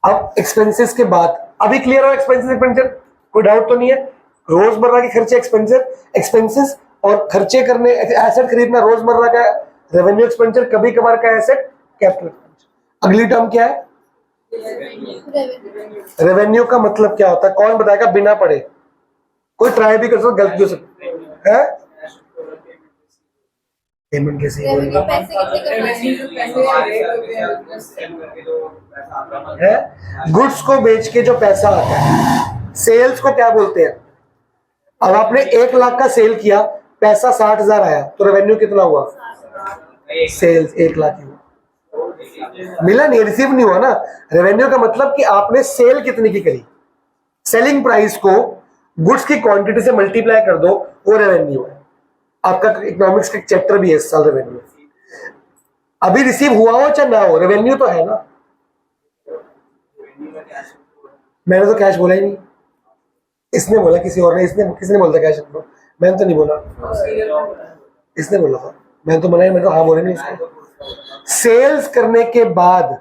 अब एक्सपेंसेस के बाद अभी क्लियर हो, एक्सपेंसेस एक्सपेंडिचर, कोई डाउट तो नहीं है। रोजमर्रा के खर्चे एक्सपेंसेस, और खर्चे करने एसेट खरीदना रोजमर्रा का रेवेन्यू एक्सपेंडिचर, कभी कभार का एसेट कैपिटल एक्सपेंडिचर। अगली टर्म क्या है, रेवेन्यू का मतलब क्या होता है, कौन बताएगा बिना पढ़े, कोई ट्राई भी कर सकता, गलती हो सकती है। पेमेंट कैसे है, गुड्स को बेच के जो पैसा आता है, सेल्स को क्या बोलते हैं। अब आपने 1 लाख का सेल किया, पैसा 60,000 आया, तो रेवेन्यू कितना हुआ, सेल्स 1 लाख हुआ, मिला नहीं, रिसीव नहीं हुआ ना। रेवेन्यू का मतलब कि आपने सेल कितनी की करी, सेलिंग प्राइस को गुड्स की क्वांटिटी से मल्टीप्लाई कर दो, वो रेवेन्यू है। आपका इकोनॉमिक्स का चैप्टर भी है इस साल रेवेन्यू। अभी रिसीव हुआ हो चाहे ना हो, रेवेन्यू तो है ना। मैंने तो कैश बोला ही नहीं, इसने बोला किसी और ने, किसने बोला कैश, मैंने तो नहीं बोला, इसने बोला था, मैंने तो मना, मैंने तो हाँ बोले नहीं इसको। सेल्स करने के बाद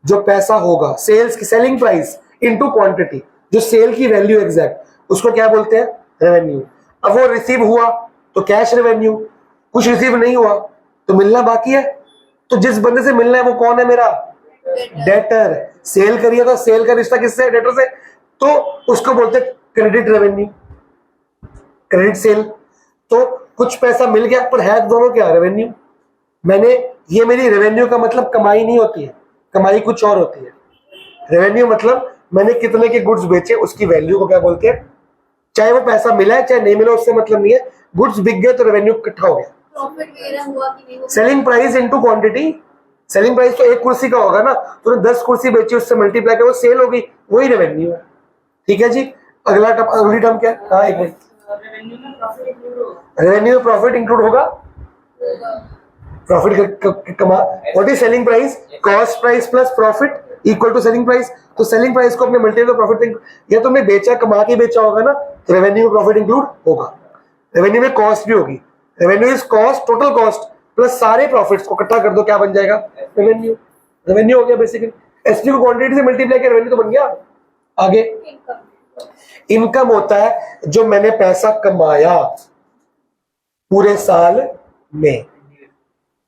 जो पैसा होगा, सेल्स की सेलिंग प्राइस इनटू क्वांटिटी, जो सेल की वैल्यू एग्जैक्ट, उसको क्या बोलते हैं, रेवेन्यू। अब वो रिसीव हुआ तो कैश रेवेन्यू, कुछ रिसीव नहीं हुआ तो मिलना बाकी है, तो जिस बंदे से मिलना है वो कौन है, मेरा डेटर। सेल करिए तो सेल का रिश्ता किससे, डेटर से, तो उसको बोलते हैं क्रेडिट रेवेन्यू, क्रेडिट सेल। तो कुछ पैसा मिल गया, पर है दोनों क्या, रेवेन्यू। ये मेरी रेवेन्यू का मतलब कमाई नहीं होती है, कमाई कुछ और होती है। रेवेन्यू मतलब मैंने कितने के गुड्स बेचे, उसकी वैल्यू को क्या बोलते हैं, चाहे वो पैसा मिला है चाहे नहीं मिला, उससे मतलब नहीं है। गुड्स बिक गए तो रेवेन्यू इकट्ठा हो गया। प्रॉफिट वगैरह हुआ कि नहीं हुआ, selling price into quantity, selling price तो एक कुर्सी का होगा ना, तूने 10 कुर्सी बेची, उससे मल्टीप्लाई कर वो सेल होगी, वही रेवेन्यू है, ठीक है जी। अगली टर्म क्या है, हाँ एक मिनट, रेवेन्यू में प्रॉफिट इंक्लूड होगा, प्रॉफिट कमा, what is selling price, cost price plus profit equal to selling price. तो सेलिंग प्राइस को अपने मल्टीप्लाई प्रॉफिट, या तुमने बेचा, कमा के बेचा होगा ना, तो रेवेन्यू में प्रॉफिट इंक्लूड होगा। रेवेन्यू में कॉस्ट भी होगी, revenue is cost, total cost plus सारे प्रॉफिट्स को इकट्ठा कर दो, क्या बन जाएगा, रेवेन्यू। रेवेन्यू हो गया बेसिकली, एसपी को क्वांटिटी से मल्टीप्लाई किया, रेवेन्यू तो बन गया। आगे इनकम होता है जो मैंने पैसा कमाया पूरे साल में,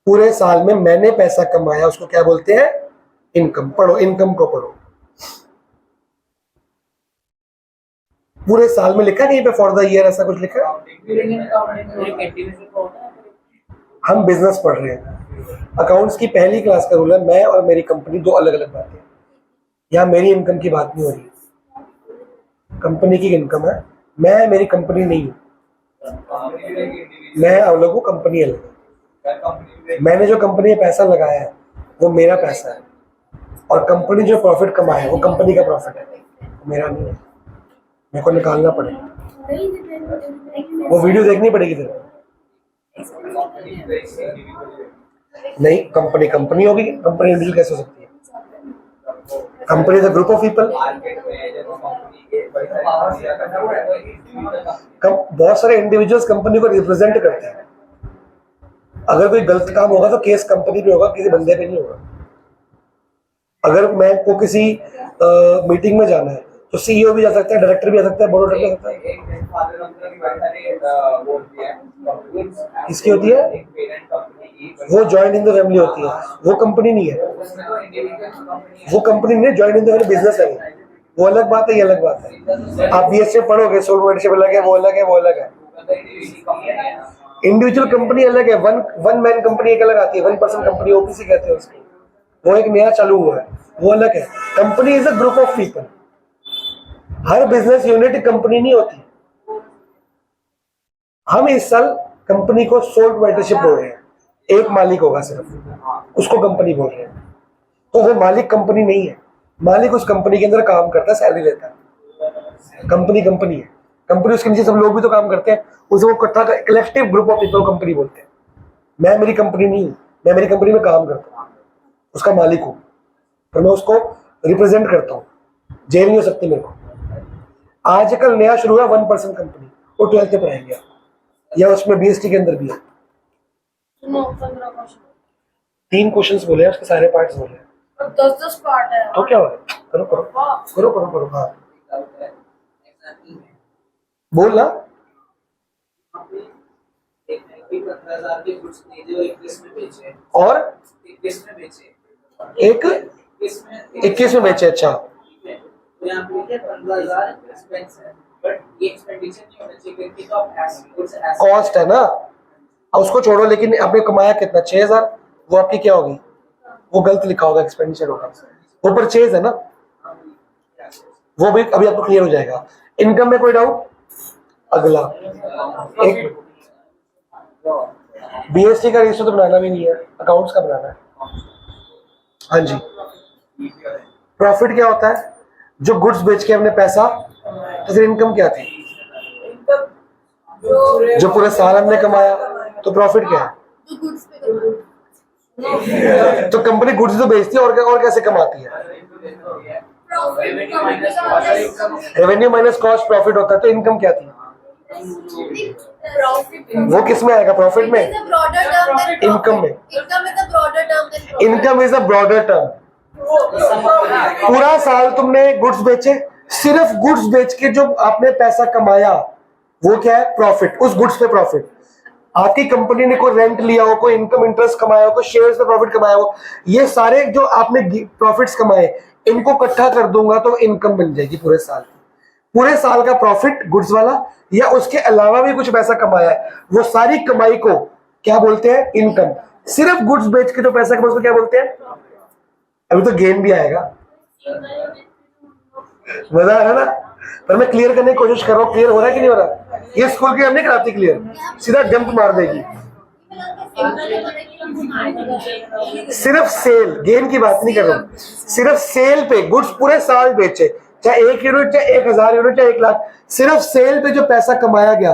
पूरे साल में मैंने पैसा कमाया, उसको क्या बोलते हैं, इनकम। पढ़ो, इनकम को पढ़ो, पूरे साल में लिखा कहीं पे फॉर द ईयर, ऐसा कुछ लिखा। हम बिजनेस पढ़ रहे हैं, अकाउंट्स की पहली क्लास का रूल है, मैं और मेरी कंपनी दो अलग अलग बातें। यहाँ मेरी इनकम की बात नहीं हो रही, कंपनी की इनकम है, मैं मेरी कंपनी नहीं हूँ, मैं आप लोगों को कंपनी अलग है। मैंने जो कंपनी में पैसा लगाया है वो मेरा पैसा है, और कंपनी जो प्रॉफिट कमाए है वो कंपनी का प्रॉफिट है, मेरा नहीं है। मेरे को निकालना पड़ेगा, वो वीडियो देखनी पड़ेगी तेरे को। नहीं, कंपनी कंपनी होगी, कंपनी इंडिविजुअल कैसे हो सकती है? Company is a group of people. बहुत सारे इंडिविजुअल्स कंपनी को रिप्रेजेंट करते हैं। अगर कोई गलत काम होगा तो केस कंपनी पे होगा, किसी बंदे पे नहीं होगा। अगर मैं को किसी मीटिंग में जाना है तो सीईओ भी जा सकता है, डायरेक्टर भी जा सकता है, बोर्ड ऑफ डायरेक्टर जा सकता है। किसकी होती है? वो जॉइंट इन द फैमिली होती है, वो कंपनी नहीं है। वो कंपनी नहीं, joint in the family business है। वो अलग बात है, ये अलग बात है। आप बीएससी पढ़ोगे, सोल मेंटरशिप अलग है, वो अलग है, वो अलग है। इंडिविजुअल कंपनी अलग है, वन मैन कंपनी एक अलग आती है, 1% कंपनी ओपीसी कहते हैं उसको। वो एक नया चालू हुआ है, वो अलग है। Company is a group of people. Her business unit company नहीं होती। हम इस साल कंपनी को सोल मेंटरशिप बोल रहे हैं, एक मालिक होगा सिर्फ, उसको कंपनी बोल रहे हैं। तो वो मालिक कंपनी नहीं है, मालिक उस कंपनी के अंदर काम करता है, सैलरी लेता है। कंपनी कंपनी है, कंपनी उसके नीचे सब लोग भी तो काम करते हैं, उसे वो इकट्ठा collective group of people company बोलते हैं। मैं मेरी कंपनी नहीं हूँ, मैं मेरी कंपनी में काम करता हूँ, उसका मालिक हूँ, पर मैं उसको रिप्रेजेंट करता हूँ। जेल नहीं हो सकती मेरे को। आजकल नया शुरू हुआ 1% कंपनी, वो 12th में पढ़ाएंगे आपको, या उसमें बीएसटी के अंदर भी है। 3 क्वेश्चंस बोले हैं, उसके सारे पार्ट्स बोले हैं। 10-10 पार्ट है तो क्या हो गया? करो करो करो करो करो। हाँ बोल ना। 15,000 के गुड्स ने जो 21 में बेचे और 21 में बेचे, एक 21 में बेचे। अच्छा, ठीक है। तो यहाँ पे क्या 15,000 एक्सपेंस है, बट ये एक्सपेंडिचर नहीं होना चाहिए क्योंकि तो आप गुड्स कॉस्ट है ना। अब उसको छोड़ो, लेकिन आपने कमाया कितना? 6,000। वो आपकी क्या होगी? वो गलत लिखा होगा, एक्सपेंडिचर होगा। वो परचेज है ना, वो भी अभी आपको क्लियर हो जाएगा। इनकम में कोई डाउट? अगला एक बीएसटी का रजिस्टर तो बनाना भी नहीं है, अकाउंट्स का बनाना है। हाँ जी। प्रॉफिट क्या होता है? जो गुड्स बेच के हमने पैसा, तो फिर इनकम क्या थी? जो पूरे साल हमने कमाया, तो प्रॉफिट क्या है? तो कंपनी गुड्स तो बेचती है, और कैसे कमाती है? रेवेन्यू माइनस कॉस्ट प्रॉफिट होता है। तो इनकम क्या थी? वो किस में आएगा? प्रॉफिट में? इनकम में? Income is a broader term. पूरा साल तुमने गुड्स बेचे, सिर्फ गुड्स बेच के जो आपने पैसा कमाया वो क्या है? प्रॉफिट। उस गुड्स पे प्रॉफिट। आपकी कंपनी ने कोई रेंट लिया हो, कोई इनकम इंटरेस्ट कमाया हो, कोई शेयर्स पे प्रॉफिट कमाया हो, ये सारे जो आपने प्रॉफिट्स कमाए, इनको इकट्ठा कर दूंगा तो इनकम बन जाएगी पूरे साल की। पूरे साल का प्रॉफिट गुड्स वाला, या उसके अलावा भी कुछ पैसा कमाया है, वो सारी कमाई को क्या बोलते हैं? इनकम। सिर्फ गुड्स बेच के जो पैसा कमाया उसको क्या बोलते हैं? अभी तो गेन भी आएगा। मजा आ रहा ना? पर मैं क्लियर करने की कोशिश कर रहा हूँ। क्लियर हो रहा है कि नहीं हो रहा? ये स्कूल की हम नहीं कराती क्लियर, सीधा जंप मार देगी। सिर्फ सेल, गेन की बात नहीं कर रहा हूँ। सिर्फ सेल पे गुड्स पूरे साल बेचे, चाहे 1 यूनिट, चाहे 1,000 यूनिट, चाहे 1 लाख, सिर्फ सेल पे जो पैसा कमाया गया,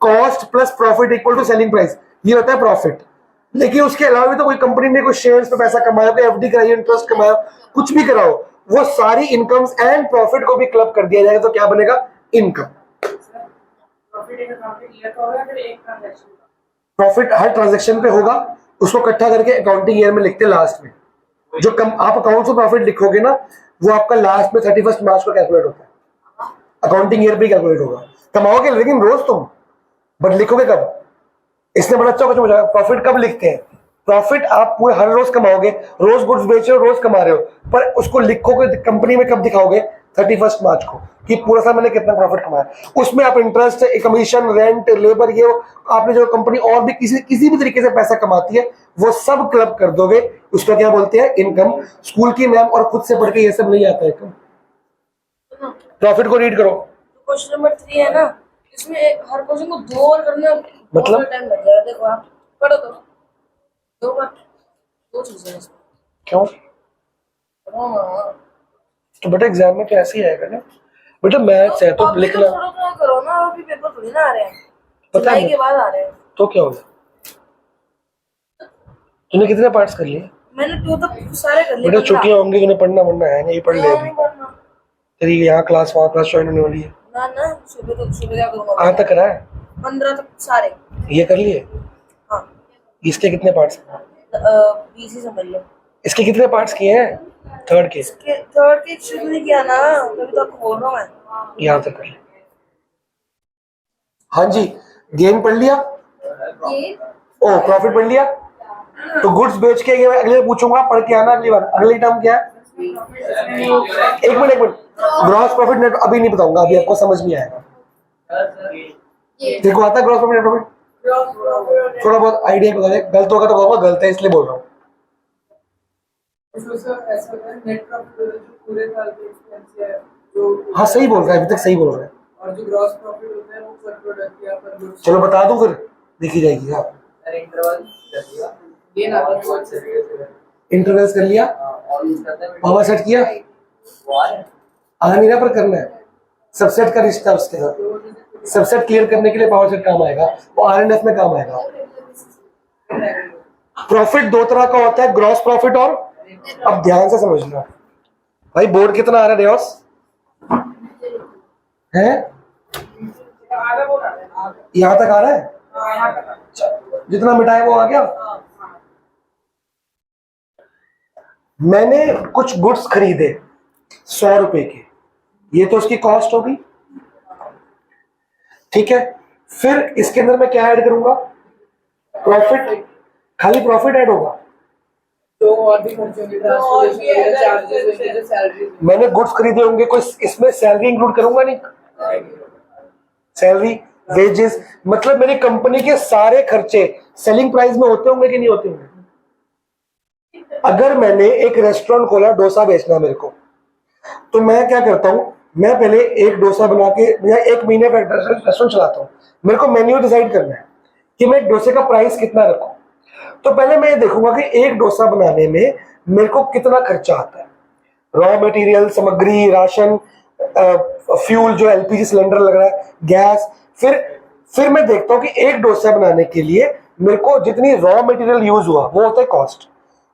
cost plus profit equal to selling price, ये होता है प्रॉफिट। लेकिन उसके अलावा भी तो कोई कंपनी ने कोई शेयर्स पे पैसा कमाया, कोई एफडी कराई, इंटरेस्ट कमाया, कुछ भी कराओ, वो सारी इनकम्स एंड प्रॉफिट को भी क्लब कर दिया जाएगा, तो क्या बनेगा? इनकम। प्रॉफिट हर ट्रांजैक्शन पे होगा, उसको इकट्ठा करके अकाउंटिंग ईयर में लिखते हैं लास्ट में। जो कम आप अकाउंट से प्रॉफिट लिखोगे ना, वो आपका लास्ट में 31 मार्च को कैलकुलेट होता है। अकाउंटिंग ईयर पे कैलकुलेट होगा। कमाओगे लेकिन रोज तुम, बट लिखोगे कब? इसने बड़ा अच्छा कुछ मुझे प्रॉफिट कब लिखते हैं? प्रॉफिट आप पूरे हर रोज कमाओगे, रोज गुड्स बेच रहे हो, रोज कमा रहे हो, पर उसको लिखोगे कंपनी में कब दिखाओगे? 31 मार्च को, कि पूरा साल मैंने कितना प्रॉफिट कमाया। उसमें आप इंटरेस्ट, कमीशन, रेंट, लेबर, ये आपने जो कंपनी और भी किसी भी तरीके से पैसा कमाती है, वो सब क्लब कर दोगे। उसको क्या बोलते हैं? इनकम। स्कूल की मैम और खुद से पढ़ के ये सब नहीं आता है। प्रॉफिट को रीड करो। क्वेश्चन नंबर 3 है ना, इसमें हर क्वेश्चन को 2 और करने मतलब? टाइम लग जाएगा। देखो आप पढ़ो तो। दो चीजें हैं इसमें। क्यों? हाँ, तो बेटा एग्जाम में तो ऐसे ही आएगा ना बेटा, मैथ्स है तो अभी लिखना। थोड़ा थोड़ा करो ना, अभी पेपर थोड़ी ना आ रहे हैं, पता जुलाई है के बाद आ रहे हैं। तो क्या होगा? तूने कितने पार्ट्स कर लिए? मैंने 2 तक सारे कर लिए। बेटा छुट्टियां होंगी, तूने पढ़ना वढ़ना है नहीं, पढ़ ले अभी। नहीं पढ़ना। तेरी यहाँ क्लास वहाँ क्लास ज्वाइन होने वाली है। ना सुबह क्या करूँगा? कहाँ तक करा है? 15 तक सारे। ये कर लिए? हाँ, इसके कितने पार्ट्स? 20 ही समझ लो। इसके कितने पार्ट्स किए हैं? थर्ड के? थर्ड के शुरू नहीं किया ना, तभी तो आपको बोल रहा हूँ मैं। यहाँ तक कर ले। हाँ जी, गेन पढ़ लिया? ये ओ प्रॉफिट पढ़ लिया? तो गुड्स बेच के ये मैं अगले पूछूंगा, पढ़ के आना अगली बार। अगली टर्म क्या है? एक मिनट ग्रॉस प्रॉफिट नेट अभी नहीं बताऊंगा, अभी आपको समझ नहीं आएगा। ये देखो आता है ग्रॉस प्रॉफिट नेट प्रॉफिट? थोड़ा बहुत आइडिया बता दे, गलत होगा तो कहूंगा गलत है इसलिए बोल रहा हूँ। इसमें सर ऐसा होता है, नेट प्रॉफिट होता है जो पूरे साल के एक्सपेंस है, जो हाँ सही बोल रहा है, अभी तक सही बोल रहा है। और जो ग्रॉस प्रॉफिट होता है वो पर प्रोडक्ट या पर गुड्स। चलो बता दूं फिर, देखी जाएगी। हाँ अरे इंटरवल कर दिया ये ना तो बहुत से इंटरवल्स कर लिया, और यूज करते हैं पावर सेट किया, वार आ नहीं रहा पर करना है। सबसेट का रिश्ता उसके साथ, सबसेट क्लियर करने के लिए पावर सेट काम आएगा, वो आरएनएफ में काम आएगा। प्रॉफिट दो तरह का होता है, ग्रॉस प्रॉफिट और, अब ध्यान से समझना भाई। बोर्ड कितना आ रहा है रेयस? है यहाँ तक आ रहा है? अच्छा, जितना मिटाए वो आ गया। मैंने कुछ गुड्स खरीदे 100 रुपए के, ये तो उसकी कॉस्ट होगी, ठीक है। फिर इसके अंदर मैं क्या ऐड करूंगा? प्रॉफिट, खाली प्रॉफिट ऐड होगा। तो और भी खर्चे होंगे, ट्रांसपोर्टेशन चार्जेस होंगे, सैलरी। मैंने गुड्स खरीदे होंगे, कोई इसमें सैलरी इंक्लूड करूंगा नहीं? सैलरी, वेजेस, मतलब मेरी कंपनी के सारे खर्चे सेलिंग प्राइस में होते होंगे कि नहीं होते होंगे? अगर मैंने एक रेस्टोरेंट खोला, डोसा बेचना है मेरे को, तो मैं क्या करता हूं, मैं पहले एक डोसा बना के या एक महीने का रेस्टोरेंट चलाता हूं। मेरे को मेन्यू डिसाइड करना है कि मैं एक डोसे का प्राइस कितना रखूं। तो पहले मैं ये देखूंगा कि एक डोसा बनाने में मेरे को कितना खर्चा आता है, रॉ मटेरियल, सामग्री, राशन, फ्यूल जो एलपीजी सिलेंडर लग रहा है, गैस। फिर मैं देखता हूं कि एक डोसा बनाने के लिए मेरे को जितनी रॉ मटेरियल यूज हुआ वो होता है कॉस्ट।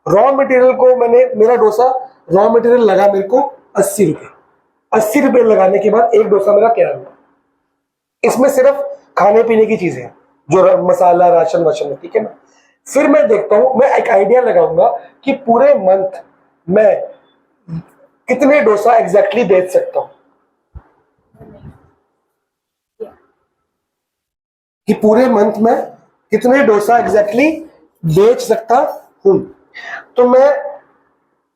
रॉ मटेरियल को मैंने, मेरा डोसा रॉ मटेरियल लगा मेरे को 80 रुपए। 80 रुपए लगाने के बाद एक डोसा मेरा तैयार हुआ। इसमें सिर्फ खाने पीने की चीजें हैं, जो मसाला, राशन वाशन है, ठीक है ना। फिर मैं देखता हूं, मैं एक आइडिया लगाऊंगा कि पूरे मंथ मैं कितने डोसा एग्जैक्टली बेच सकता हूं, कि पूरे मंथ में कितने डोसा एग्जैक्टली बेच सकता हूं। तो मैं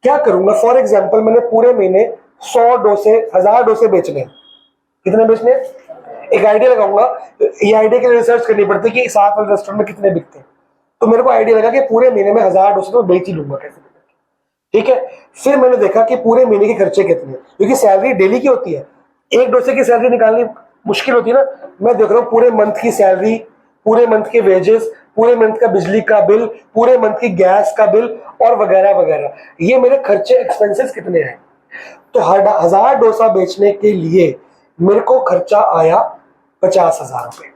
क्या करूंगा, फॉर एग्जांपल मैंने पूरे महीने 100 डोसे, 1000 डोसे बेचने। कितने बेचने? एक आइडिया लगाऊंगा। ये आइडिया के लिए रिसर्च करनी पड़ती है कि साथ वाले रेस्टोरेंट में कितने बिकते हैं। तो मेरे को आइडिया लगा कि पूरे महीने में 1000 डोसे तो बेच ही लूंगा कैसे, ठीक है। फिर मैंने देखा कि पूरे महीने के खर्चे कितने हैं, क्योंकि सैलरी डेली की होती है, एक डोसे की सैलरी निकालनी मुश्किल होती है ना। मैं देख रहा हूँ पूरे मंथ की सैलरी, पूरे मंथ के वेजेस, पूरे मंथ का बिजली का बिल, पूरे मंथ की गैस का बिल और वगैरह वगैरह, ये मेरे खर्चे एक्सपेंसेस कितने हैं। तो 1000 डोसा बेचने के लिए मेरे को खर्चा आया 50,000 रुपए,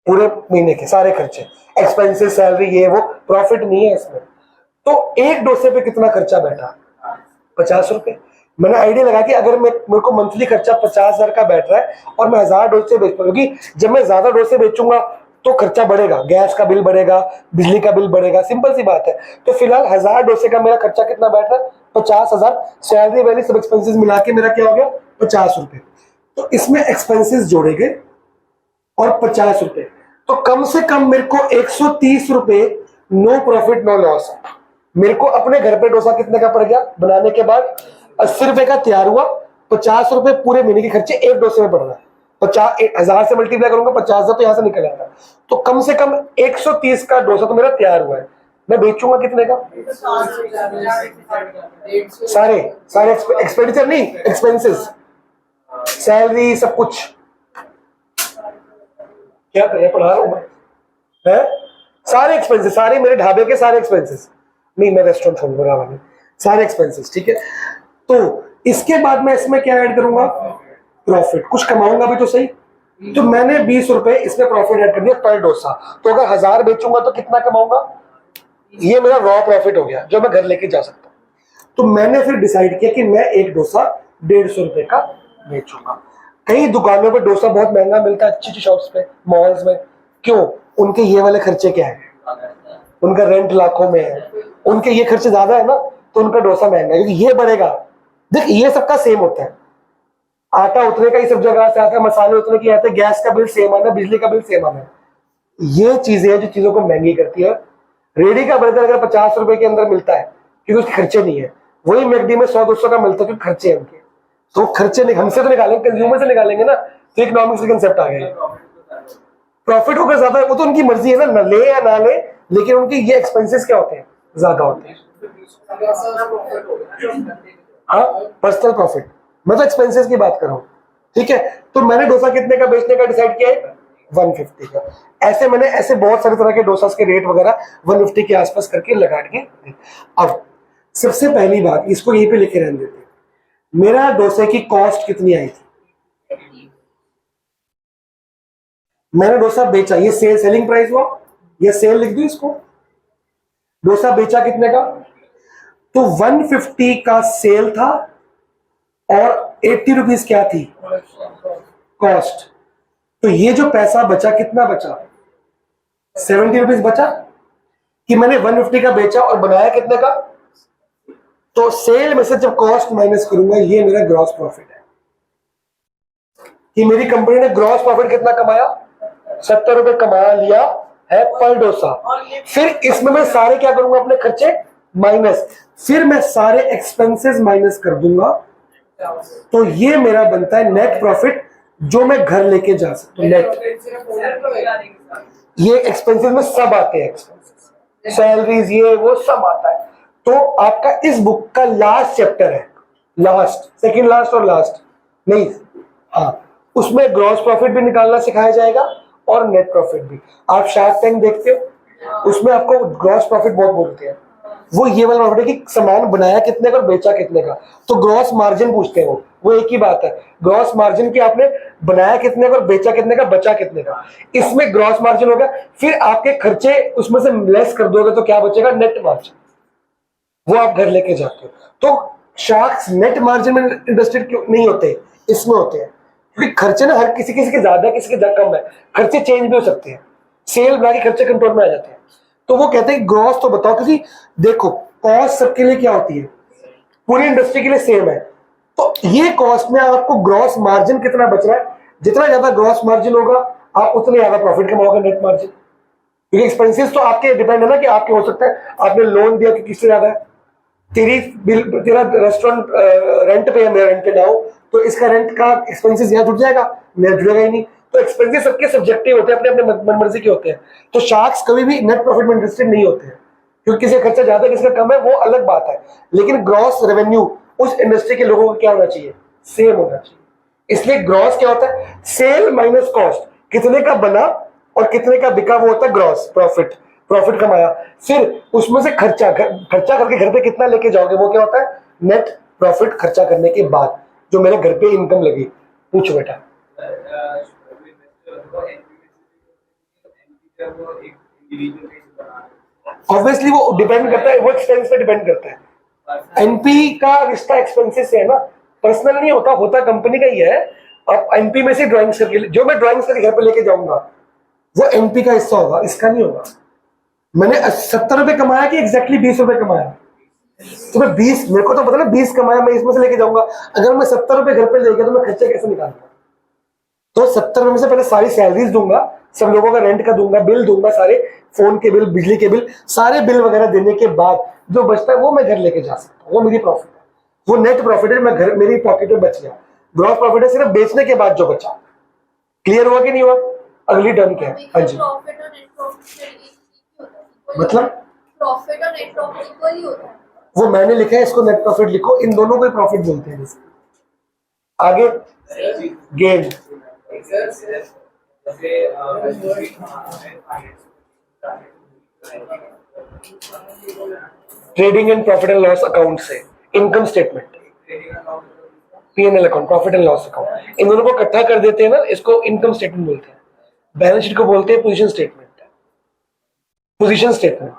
पूरे महीने के सारे खर्चे, एक्सपेंसेस, सैलरी, ये वो, प्रॉफिट नहीं है इसमें। तो एक डोसे पे कितना खर्चा बैठा? 50 रुपए। मैंने आइडिया लगा कि अगर मेरे को मंथली खर्चा 50,000 का बैठ रहा है और मैं 1000 डोसे बेच पाऊँ, क्योंकि जब मैं ज्यादा डोसे बेचूंगा तो खर्चा बढ़ेगा, गैस का बिल बढ़ेगा, बिजली का बिल बढ़ेगा, सिंपल सी बात है। तो फिलहाल 1000 डोसे का मेरा खर्चा कितना बैठ रहा है? 50,000। सैलरी वैली सब एक्सपेंसिस मिला के मेरा क्या हो गया? 50 रुपए। तो इसमें एक्सपेंसिस जोड़े गए और 50 रुपए, तो कम से कम मेरे को 130 रुपए नो प्रॉफिट नो लॉस। मेरे को अपने घर पे डोसा कितने का पड़ गया बनाने के बाद? 80 रुपए का तैयार हुआ, 50 रुपए पूरे महीने के खर्चे एक डोसे में पड़ रहा है। 50,000 से मल्टीप्लाई करूंगा, 50,000 तो यहां से निकल आएगा। तो कम से कम 130 का डोसा तो मेरा तैयार हुआ है। मैं बेचूंगा कितने का? सारे सारे एक्सपेंडिचर नहीं, एक्सपेंसेस, सैलरी, सब कुछ। क्या करें, पढ़ा रहा हूं मैं, है सारे एक्सपेंसेस, सारे मेरे ढाबे के सारे एक्सपेंसेस, नहीं मैं रेस्टोरेंट खोलूंगा वाले, सारे एक्सपेंसेस, ठीक है। तो इसके बाद मैं इसमें क्या ऐड करूंगा, प्रॉफिट, कुछ कमाऊंगा भी तो सही। तो मैंने 20 रुपए इसमें प्रॉफिट ऐड कर दिया पर डोसा, तो अगर 1000 बेचूंगा तो कितना कमाऊंगा, ये मेरा रॉ प्रॉफिट हो गया जो मैं घर लेके जा सकता हूँ। तो मैंने फिर डिसाइड किया कि मैं एक डोसा 150 रुपए का बेचूंगा। कई दुकानों पे डोसा बहुत महंगा मिलता है, अच्छी अच्छी शॉप्स पे, मॉल्स में, क्यों, उनके ये वाले खर्चे क्या है, उनका रेंट लाखों में है, उनके ये खर्चे ज्यादा है ना, तो उनका डोसा महंगा है, क्योंकि ये बढ़ेगा। देख ये सबका सेम होता है, आटा उतने का ही सब जगह से आता है, मसाले उतने के आते हैं, गैस का बिल सेम आना, बिजली का बिल सेम आना। ये चीजें हैं जो चीजों को महंगी करती है। रेडी का बर्गर अगर 50 रुपए के अंदर मिलता है क्योंकि उसके खर्चे नहीं है, वही मैकडी में 100-200 का मिलता है क्योंकि खर्चे हैं उनके। तो खर्चे नहीं हमसे तो निकालेंगे, कंज्यूमर से निकालेंगे ना, तो इकोनॉमिक्स का कंसेप्ट आ गया। प्रॉफिट होगा ज्यादा, वो तो उनकी मर्जी है ना, ले या ना ले, लेकिन उनके ये एक्सपेंसेस क्या होते हैं, ज्यादा होते हैं। हाँ, पर्सनल प्रॉफिट, मैं तो एक्सपेंसेस की बात कर रहा हूँ, ठीक है। तो मैंने डोसा कितने का बेचने का डिसाइड किया है, 150 का। ऐसे मैंने ऐसे बहुत सारे तरह के डोसास के रेट वगैरह 150 के आसपास करके लगा के। अब सबसे पहली बात, इसको यहीं पे लिखे रहने देते हैं, मेरा डोसे की कॉस्ट कितनी आई थी, मैंने डोसा बेचा, ये सेलिंग प्राइस हुआ, ये सेल लिख दो इसको, डोसा बेचा कितने का, तो 150 का सेल था और 80 रुपीज क्या थी कॉस्ट। तो ये जो पैसा बचा, कितना बचा, 70 रुपीज बचा, कि मैंने 150 का बेचा और बनाया कितने का। तो सेल में से जब कॉस्ट माइनस करूंगा, ये मेरा ग्रॉस प्रॉफिट है, कि मेरी कंपनी ने ग्रॉस प्रॉफिट कितना कमाया, 70 रुपए कमा लिया है पर डोसा। फिर इसमें मैं सारे क्या करूंगा, अपने खर्चे माइनस, फिर मैं सारे एक्सपेंसेस माइनस कर दूंगा, तो ये मेरा बनता है नेट प्रॉफिट जो मैं घर लेके जा सकता हूँ। नेट, ये एक्सपेंसेस में सब आते हैं, एक्सपेंसेस, सैलरीज, ये वो सब आता है। तो आपका इस बुक का लास्ट चैप्टर है, लास्ट, सेकंड लास्ट और लास्ट नहीं, हाँ, उसमें ग्रॉस प्रॉफिट भी निकालना सिखाया जाएगा और नेट प्रॉफिट भी। आप शार्क टैंक देखते हो, उसमें आपको ग्रॉस प्रॉफिट बहुत बोलते हैं, वो ये वाला प्रॉफिट है कि सामान बनाया कितने का और बेचा कितने का, तो ग्रॉस मार्जिन पूछते हैं वो एक ही बात है, ग्रॉस मार्जिन की आपने बनाया कितने का और बेचा कितने का, बचा कितने का, इसमें ग्रॉस मार्जिन होगा। फिर आपके खर्चे उसमें से लेस कर दोगे तो क्या बचेगा, नेट मार्जिन, वो आप घर लेके जाते हो। तो शार्क्स नेट मार्जिन में इंटरेस्टेड क्यों नहीं होते, इसमें होते हैं क्योंकि खर्चे ना हर किसी के ज्यादा, किसी के कम है, खर्चे चेंज भी हो सकते हैं, सेल बढ़ा के खर्चे कंट्रोल में आ जाते हैं। तो वो कहते हैं ग्रॉस तो बताओ, क्योंकि देखो कॉस्ट सबके लिए क्या होती है, पूरी इंडस्ट्री के लिए सेम है। तो ये कॉस्ट में आपको ग्रॉस मार्जिन कितना बच रहा है, जितना ज्यादा ग्रॉस मार्जिन होगा आप उतने ज्यादा प्रॉफिट कमाओगे नेट मार्जिन, क्योंकि एक्सपेंसेस तो आपके डिपेंड है ना, कि आपके हो सकता है आपने लोन दिया कि किससे ज्यादा है, तेरा रेस्टोरेंट रेंट पे है, मेरा रेंट पे ना हो, तो इसका रेंट का एक्सपेंसेस यहाँ जुड़ जाएगा, मेरा जुड़ेगा ही नहीं। तो एक्सपेंसेस सबके सब्जेक्टिव होते हैं, अपने अपने मनमर्जी के होते हैं। तो शार्क्स कभी भी नेट प्रॉफिट में इंटरेस्टेड नहीं होते हैं, क्योंकि किसी का खर्चा ज्यादा किसी का कम है वो अलग बात है, लेकिन ग्रॉस रेवेन्यू उस इंडस्ट्री के लोगों को क्या होना चाहिए, सेम होना चाहिए। इसलिए ग्रॉस क्या होता है, सेल माइनस कॉस्ट, कितने का बना और कितने का बिका, वो होता है ग्रॉस प्रॉफिट, प्रॉफिट कमाया। फिर उसमें से खर्चा करके घर पे कितना लेके जाओगे, वो क्या होता है, नेट प्रॉफिट, खर्चा करने के बाद जो मेरे घर पे इनकम लगी। पूछो बेटा। ऑब्वियसली वो डिपेंड करता है, वो एक्सपेंस पे डिपेंड करता है। एनपी का रिश्ता एक्सपेंसेस से है ना, पर्सनल नहीं होता, होता कंपनी का ही है। अब एनपी में से ड्राइंग्स करके, जो मैं ड्राइंग्स करके घर पे लेके जाऊंगा वो एनपी का हिस्सा होगा, इसका नहीं होगा। मैंने 70 रुपए कमाया कि एग्जैक्टली 20 रुपए कमाया, तो मैं 20, मेरे को तो पता ना 20 कमाया, मैं इसमें से लेके जाऊंगा। अगर मैं 70 रुपए घर पे ले गया तो मैं खर्चे कैसे निकालूंगा, तो 70 रुपए से पहले सारी सैलरीज दूंगा, सब लोगों का रेंट का दूंगा, बिल दूंगा, सारे फोन के बिल, बिजली के बिल, सारे बिल वगैरह देने के बाद जो बचता है वो मैं घर लेके जा सकता हूँ, वो मेरी प्रॉफिट है, वो नेट प्रॉफिट है, मैं घर, मेरी पॉकेट में बच गया। ग्रॉस प्रॉफिट है सिर्फ बेचने के बाद जो बचा। क्लियर हुआ कि नहीं हुआ? अगली टर्म क्या है? हाँ जी, मतलब प्रॉफिट और नेट प्रॉफिट इक्वल ही होता है, वो मैंने लिखा है, इसको नेट प्रॉफिट लिखो, इन दोनों को प्रॉफिट बोलते हैं। आगे gain, trading and profit and loss account से income statement, P&L account, profit and loss account, इन दोनों को इकट्ठा कर देते हैं ना, इसको इनकम स्टेटमेंट बोलते हैं। बैलेंस शीट को बोलते हैं पोजीशन स्टेटमेंट, पोजीशन स्टेटमेंट।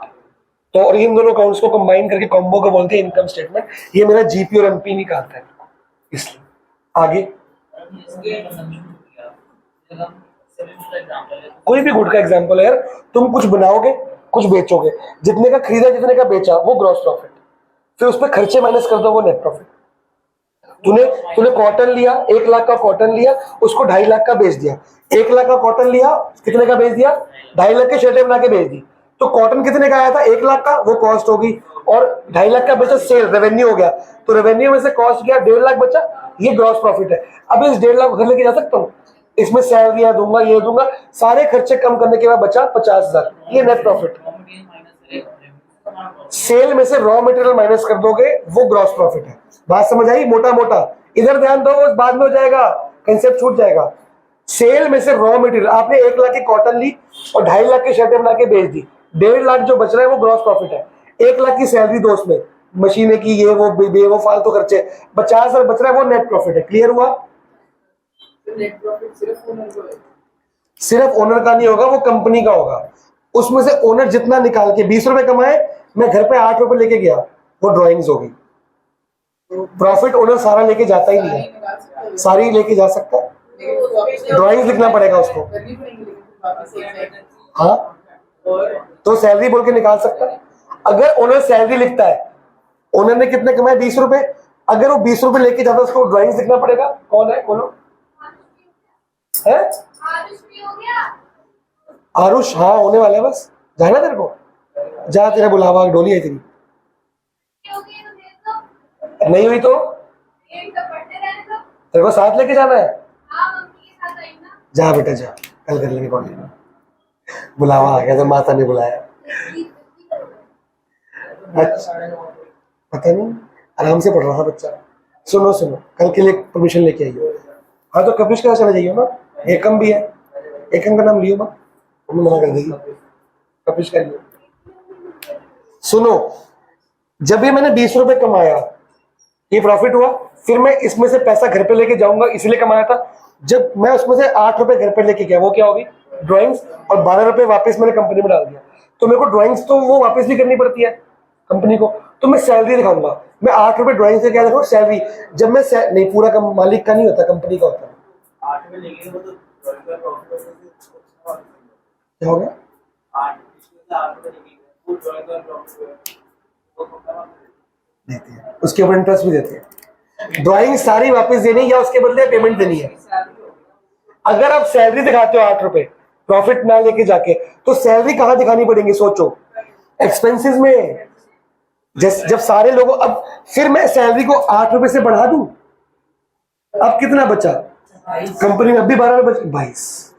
तो और इन दोनों अकाउंट्स को कंबाइन करके कॉम्बो को बोलते हैं इनकम स्टेटमेंट। ये मेरा जीपी और एमपी निकालता है, इसलिए आगे कोई भी गुड का एग्जांपल है यार, तुम कुछ बनाओगे कुछ बेचोगे, जितने का खरीदा जितने का बेचा वो ग्रॉस प्रॉफिट, फिर उस पर खर्चे माइनस कर दो वो नेट प्रॉफिट। तूने कॉटन लिया, 1 लाख का कॉटन लिया, उसको 2.5 लाख का बेच दिया। 1 लाख का कॉटन लिया, कितने का बेच दिया? 2.5 लाख के शर्टें बना के बेच दी। तो कॉटन कितने का आया था? 1 लाख का, वो कॉस्ट होगी, और 2.5 लाख का बेचा, सेल रेवेन्यू हो गया। तो रेवेन्यू में से कॉस्ट गया, 1.5 लाख बचा, ये ग्रॉस प्रॉफिट है। अब इस 1.5 लाख घर लेके जा सकता हूँ, इसमें सैलरी दूंगा, ये दूंगा, सारे खर्चे कम करने के बाद बचा 50,000, ये नेट प्रॉफिट। सेल में से रॉ मटेरियल माइनस कर दोगे, वो ग्रॉस प्रॉफिट है। बात समझ आई? मोटा मोटा इधर ध्यान दो, बाद में हो जाएगा, कंसेप्ट छूट जाएगा। सेल में से रॉ मटेरियल, आपने 1 लाख की कॉटन ली और 2.5 लाख की शर्टें बना के बेच दी, 1.5 लाख जो बच रहा है वो ग्रॉस प्रॉफिट है। 1 लाख की सैलरी दो, उसमें मशीनें की, ये वो फालतू खर्चे, 50,000 बच रहा है, वो नेट प्रॉफिट है। क्लियर हुआ? नेट प्रॉफिट सिर्फ ओनर को है, सिर्फ ओनर का नहीं होगा, वो कंपनी का होगा। उसमें से ओनर जितना निकाल के 20 रुपए कमाए, मैं घर पे 8 रुपए लेके गया, वो ड्रॉइंग्स होगी। प्रॉफिट ओनर सारा लेके जाता ही नहीं है, सारी लेके जा सकता है, ड्रॉइंग्स लिखना पड़ेगा उसको। करनी पड़ेगी लेकिन वापस एक साइड। हाँ, और तो सैलरी बोल के निकाल सकता है। अगर ओनर सैलरी लिखता है, ओनर ने कितने कमाए? 20 रुपए, अगर वो 20 रुपए लेके जाता है, उसको ड्रॉइंग्स लिखना पड़ेगा। कौन है? बोलो। है आरुष? हाँ, होने वाला है, बस जाना तेरे को, जा, तेरा बुलावा, डोली है तेरी। नहीं हुई तो तेरे को साथ लेके जाना है, जा बेटा जा, कल कर लेंगे कॉल। बुलावा आ गया, तो माता ने बुलाया। अच्छा, पता नहीं, आराम से पढ़ रहा था बच्चा। सुनो, कल के लिए परमिशन लेके आइए। हाँ, तो कपिश के चले जाइए ना, एकम भी है, एकम का नाम लियो मत, मम्मी मना कर देगी, कपिश का लियो। सुनो, जब भी मैंने 20 रुपए कमाया, ये प्रॉफिट हुआ, फिर मैं इसमें से पैसा घर पे लेके जाऊंगा, इसलिए कमाया था। जब मैं उसमें से 8 रुपए घर पे लेके गया, वो क्या होगी? ड्राइंग्स, और 12 रुपए वापस मैंने कंपनी में डाल दिया, तो मेरे को ड्राइंग्स तो वो वापस भी करनी पड़ती है कंपनी को, तो मैं सैलरी दिखाऊंगा। मैं 8 रुपए ड्राइंग से क्या दिखाऊँ? सैलरी। जब मैं नहीं, पूरा मालिक का नहीं होता, कंपनी का होता है। क्या हो गया? देते हैं, उसके ऊपर इंटरेस्ट भी देते हैं। ड्राइंग सारी वापस देनी या उसके बदले पेमेंट देनी है। अगर आप सैलरी दिखाते हो 8 रुपए, प्रॉफिट ना लेके जाके, तो सैलरी कहाँ दिखानी पड़ेगी? सोचो, एक्सपेंसेस में। जब सारे लोगों, अब फिर मैं सैलरी को 8 रुपए से बढ़ा दूं, अब कितना बचा? कंपनी में अब भी 12 रुपए, 22।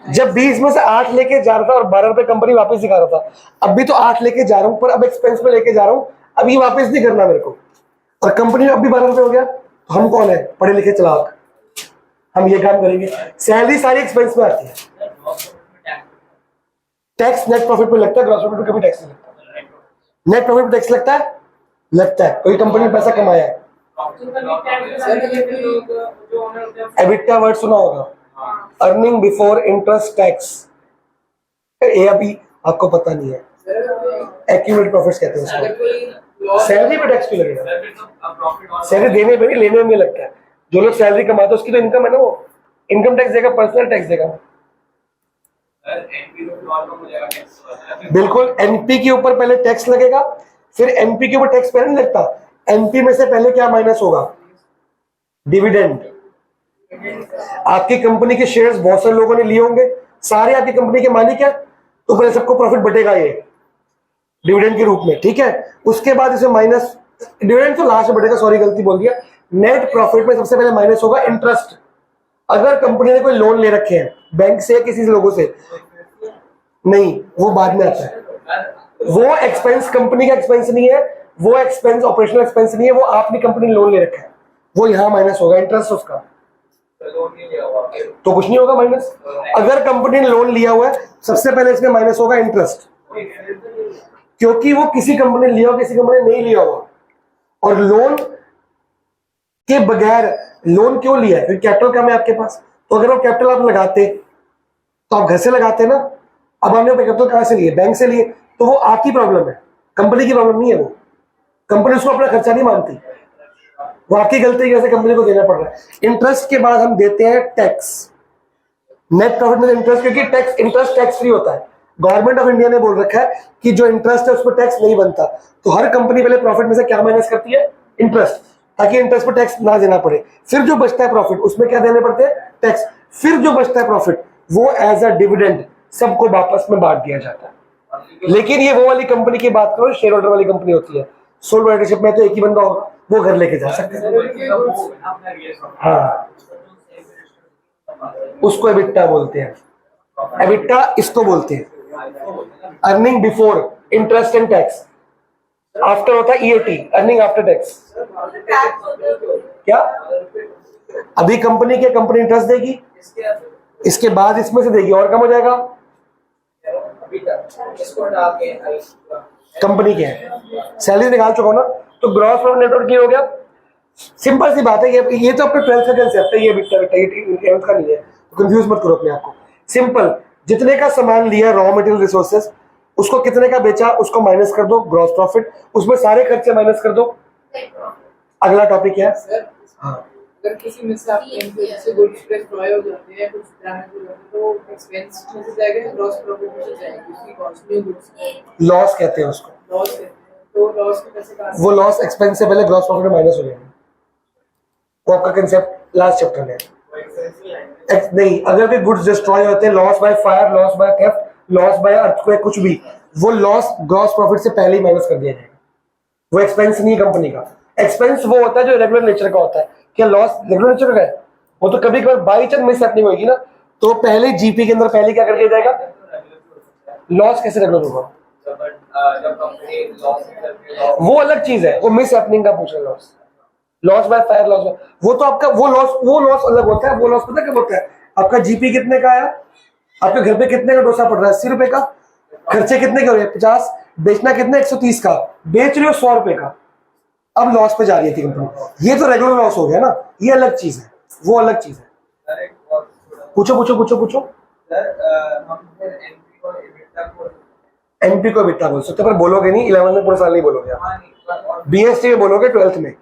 जब 20 में से 8 लेके जा रहा था और 12 रुपए कंपनी वापस दिखा रहा था, अब भी तो 8 लेके जा रहा हूं, पर अब एक्सपेंस में लेके जा रहा हूं, अब ये वापस नहीं करना मेरे को, और कंपनी में अब भी 12 रुपए हो गया। तो हम कौन है? पढ़े लिखे चलाक, हम ये काम करेंगे। सैलरी सारी एक्सपेंस में आती है, टैक्स नेट प्रॉफिट पे लगता है, ग्रॉस प्रॉफिट पे कभी टैक्स नहीं लगता। नेट प्रॉफिट पे टैक्स लगता है? लगता है। कोई कंपनी में पैसा कमाया है, एबिटा वर्ड सुना होगा, अर्निंग बिफोर इंटरेस्ट टैक्स, ये अभी आपको पता नहीं है, एक्यूमुलेटेड प्रॉफिट्स कहते हैं उसको। सैलरी पे टैक्स क्यों लगेगा? सैलरी देने में नहीं, लेने में लगता है। जो लोग सैलरी कमाते हैं उसकी तो इनकम है ना, वो इनकम टैक्स देगा, पर्सनल टैक्स देगा। बिल्कुल, एनपी के ऊपर पहले टैक्स लगेगा, फिर एनपी के ऊपर टैक्स पहले नहीं लगता। एनपी में से पहले क्या माइनस होगा? डिविडेंड। आपकी कंपनी के शेयर्स बहुत सारे लोगों ने लिए होंगे, सारे आपकी कंपनी के मालिक हैं, तो पहले सबको प्रॉफिट बटेगा ये डिविडेंड के रूप में, ठीक है। उसके बाद इसे माइनस, डिविडेंड तो लास्ट में बटेगा, सॉरी गलती बोल दिया। नेट प्रॉफिट में सबसे पहले माइनस होगा इंटरेस्ट। अगर कंपनी ने कोई लोन ले रखे हैं बैंक से, किसी लोगों से, नहीं, वो बाद में आता है। वो एक्सपेंस कंपनी का एक्सपेंस नहीं है, वो एक्सपेंस ऑपरेशनल एक्सपेंस नहीं है, वो आपने कंपनी ने लोन ले रखा है, वो यहाँ माइनस होगा, इंटरेस्ट उसका। तो कुछ नहीं होगा माइनस। अगर कंपनी ने लोन लिया हुआ है सबसे पहले इसमें माइनस होगा इंटरेस्ट, क्योंकि वो किसी कंपनी ने लिया हो किसी कंपनी ने नहीं लिया होगा। और लोन के बगैर, लोन क्यों लिया है? क्योंकि कैपिटल कम है आपके पास। तो अगर वो कैपिटल आप लगाते तो आप घर से लगाते ना। अब आपने कैपिटल कहां से लिए? बैंक से लिए। तो वो आपकी प्रॉब्लम है, कंपनी की प्रॉब्लम नहीं है। वो कंपनी उसको अपना खर्चा नहीं मानती, वो आपकी गलती है, कंपनी को देना पड़ रहा है। इंटरेस्ट के बाद हम देते हैं टैक्स, नेट प्रॉफिट में इंटरेस्ट, क्योंकि टैक्स, इंटरेस्ट टैक्स फ्री होता है। गवर्नमेंट ऑफ इंडिया ने बोल रखा है कि जो इंटरेस्ट है उस पर टैक्स नहीं बनता। तो हर कंपनी पहले प्रॉफिट में से क्या माइनस करती है? इंटरेस्ट, ताकि इंटरेस्ट पर टैक्स ना देना पड़े। फिर जो बचता है प्रॉफिट, उसमें क्या देने पड़ते हैं? टैक्स। फिर जो बचता है प्रॉफिट, वो एज अ डिविडेंड सबको वापस में बांट दिया जाता है। लेकिन ये वो वाली कंपनी की बात करो, शेयर होल्डर वाली कंपनी होती है। सोल प्रोप्राइटरशिप में तो एक ही बंदा होगा, वो घर लेके जा सकते हैं। हाँ, उसको एबिटा बोलते हैं। एबिटा इसको बोलते हैं earning before interest and tax. After होता है ईएटी, अर्निंग आफ्टर टैक्स। क्या अभी कंपनी के कंपनी इंटरेस्ट देगी, इसके बाद इसमें से देगी और कम हो जाएगा। कंपनी के सैलरी निकाल चुका हो ना, तो ग्रॉस प्रॉफिट नेटवर्क क्या हो गया? सिंपल सी बात है। ये तो आपका 12th का कंसेप्ट है, ये बिट्टा ये 11th का नहीं है, कंफ्यूज मत करो अपने आप को। सिंपल, जितने का सामान लिया रॉ मटेरियल रिसोर्सेज, उसको कितने का बेचा उसको माइनस कर दो, ग्रॉस प्रॉफिट। उसमें सारे खर्चे माइनस कर दो। अगला टॉपिक क्या है? हाँ, अगर किसी में से आपके जैसे गुड्स डिस्ट्रॉय हो जाते हैं, कुछ डैमेज हो जाते हैं, तो एक्सपेंस में से जाएगा, ग्रॉस प्रॉफिट में से जाएगा, उसकी कॉस्ट न्यू गुड्स लॉस कहते हैं उसको। लॉस कहते हैं। तो लॉस के पैसे कहां से? वो लॉस एक्सपेंस से पहले ग्रॉस प्रॉफिट में माइनस हो जाएगा। वो आपका कंसेप्ट लास्ट चैप्टर में है। नहीं, अगर कोई गुड्स डिस्ट्रॉय होते हैं, loss by fire, loss by theft, loss by earthquake, कुछ भी, वो लॉस ग्रॉस प्रॉफिट से पहले ही माइनस कर दिया जाएगा। वो एक्सपेंस नहीं है कंपनी का। एक्सपेंस वो होता है जो रेगुलर नेचर का होता है। क्या लॉस रेगुलर नेचर का है? वो तो कभी कभार बाई चांस मिस हैपनिंग होगी ना, तो पहले जीपी के अंदर पहले क्या कर दिया जाएगा? लॉस कैसे रेगुलर होगा? वो अलग चीज है, वो मिस हैपनिंग का पूछ रहे। Loss, loss by fire, loss, वो तो आपका वो लॉस अलग होता है। वो लॉस पता कब होता है? आपका जीपी कितने का आया, आपके घर पे कितने का डोसा पड़ रहा है? 80 रुपए का। खर्चे कितने के हो रहे हैं? 50। बेचना कितने? 130 का। बेच रहे हो 100 रुपए का। अब लॉस पे जा रही थी कंपनी। ये तो रेगुलर लॉस हो गया ना, ये अलग चीज है, वो अलग चीज है। पूछो पूछो पूछो पूछो। एनपी को बिट्टा बोल सकते, पर बोलोगे नहीं। 11th में पूरे साल नहीं बोलोगे आप। बीएसटी में बोलोगे 12th में।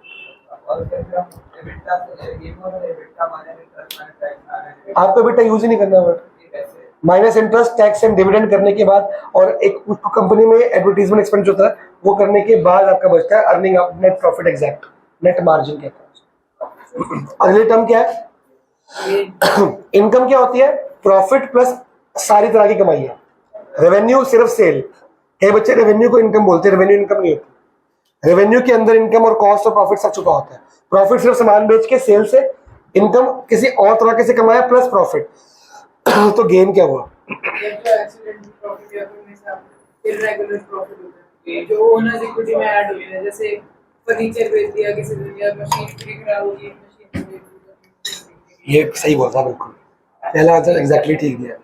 आपको बिट्टा यूज ही नहीं करना word. Minus interest, tax and dividend करने के बाद, और एक कंपनी में एडवर्टीजमेंट एक्सपेंस होता है, वो करने के बाद आपका बचता है earning net profit, exact net margin कहते हैं। अगली टर्म क्या है? इनकम क्या होती है? प्रॉफिट प्लस सारी तरह की कमाई है। रेवेन्यू सिर्फ सेल है बच्चे, रेवेन्यू को इनकम बोलते हैं, रेवेन्यू इनकम नहीं होती। रेवेन्यू के अंदर इनकम और कॉस्ट और प्रॉफिट सब छुपा होता है। प्रॉफिट सिर्फ सामान बेच के सेल से, इनकम किसी और तरह से कमाया प्लस प्रॉफिट। तो गेन क्या हुआ? एक्सीडेंटल प्रॉफिट या फिर इररेगुलर प्रॉफिट होता है जो ओनर्स इक्विटी में ऐड होते हैं। जैसे फर्नीचर बेच दिया किसी ने, या मशीन खराब हो गई, मशीन बेच दी। ये सही बोला, बिल्कुल पहला आंसर एग्जैक्टली ठीक दिया।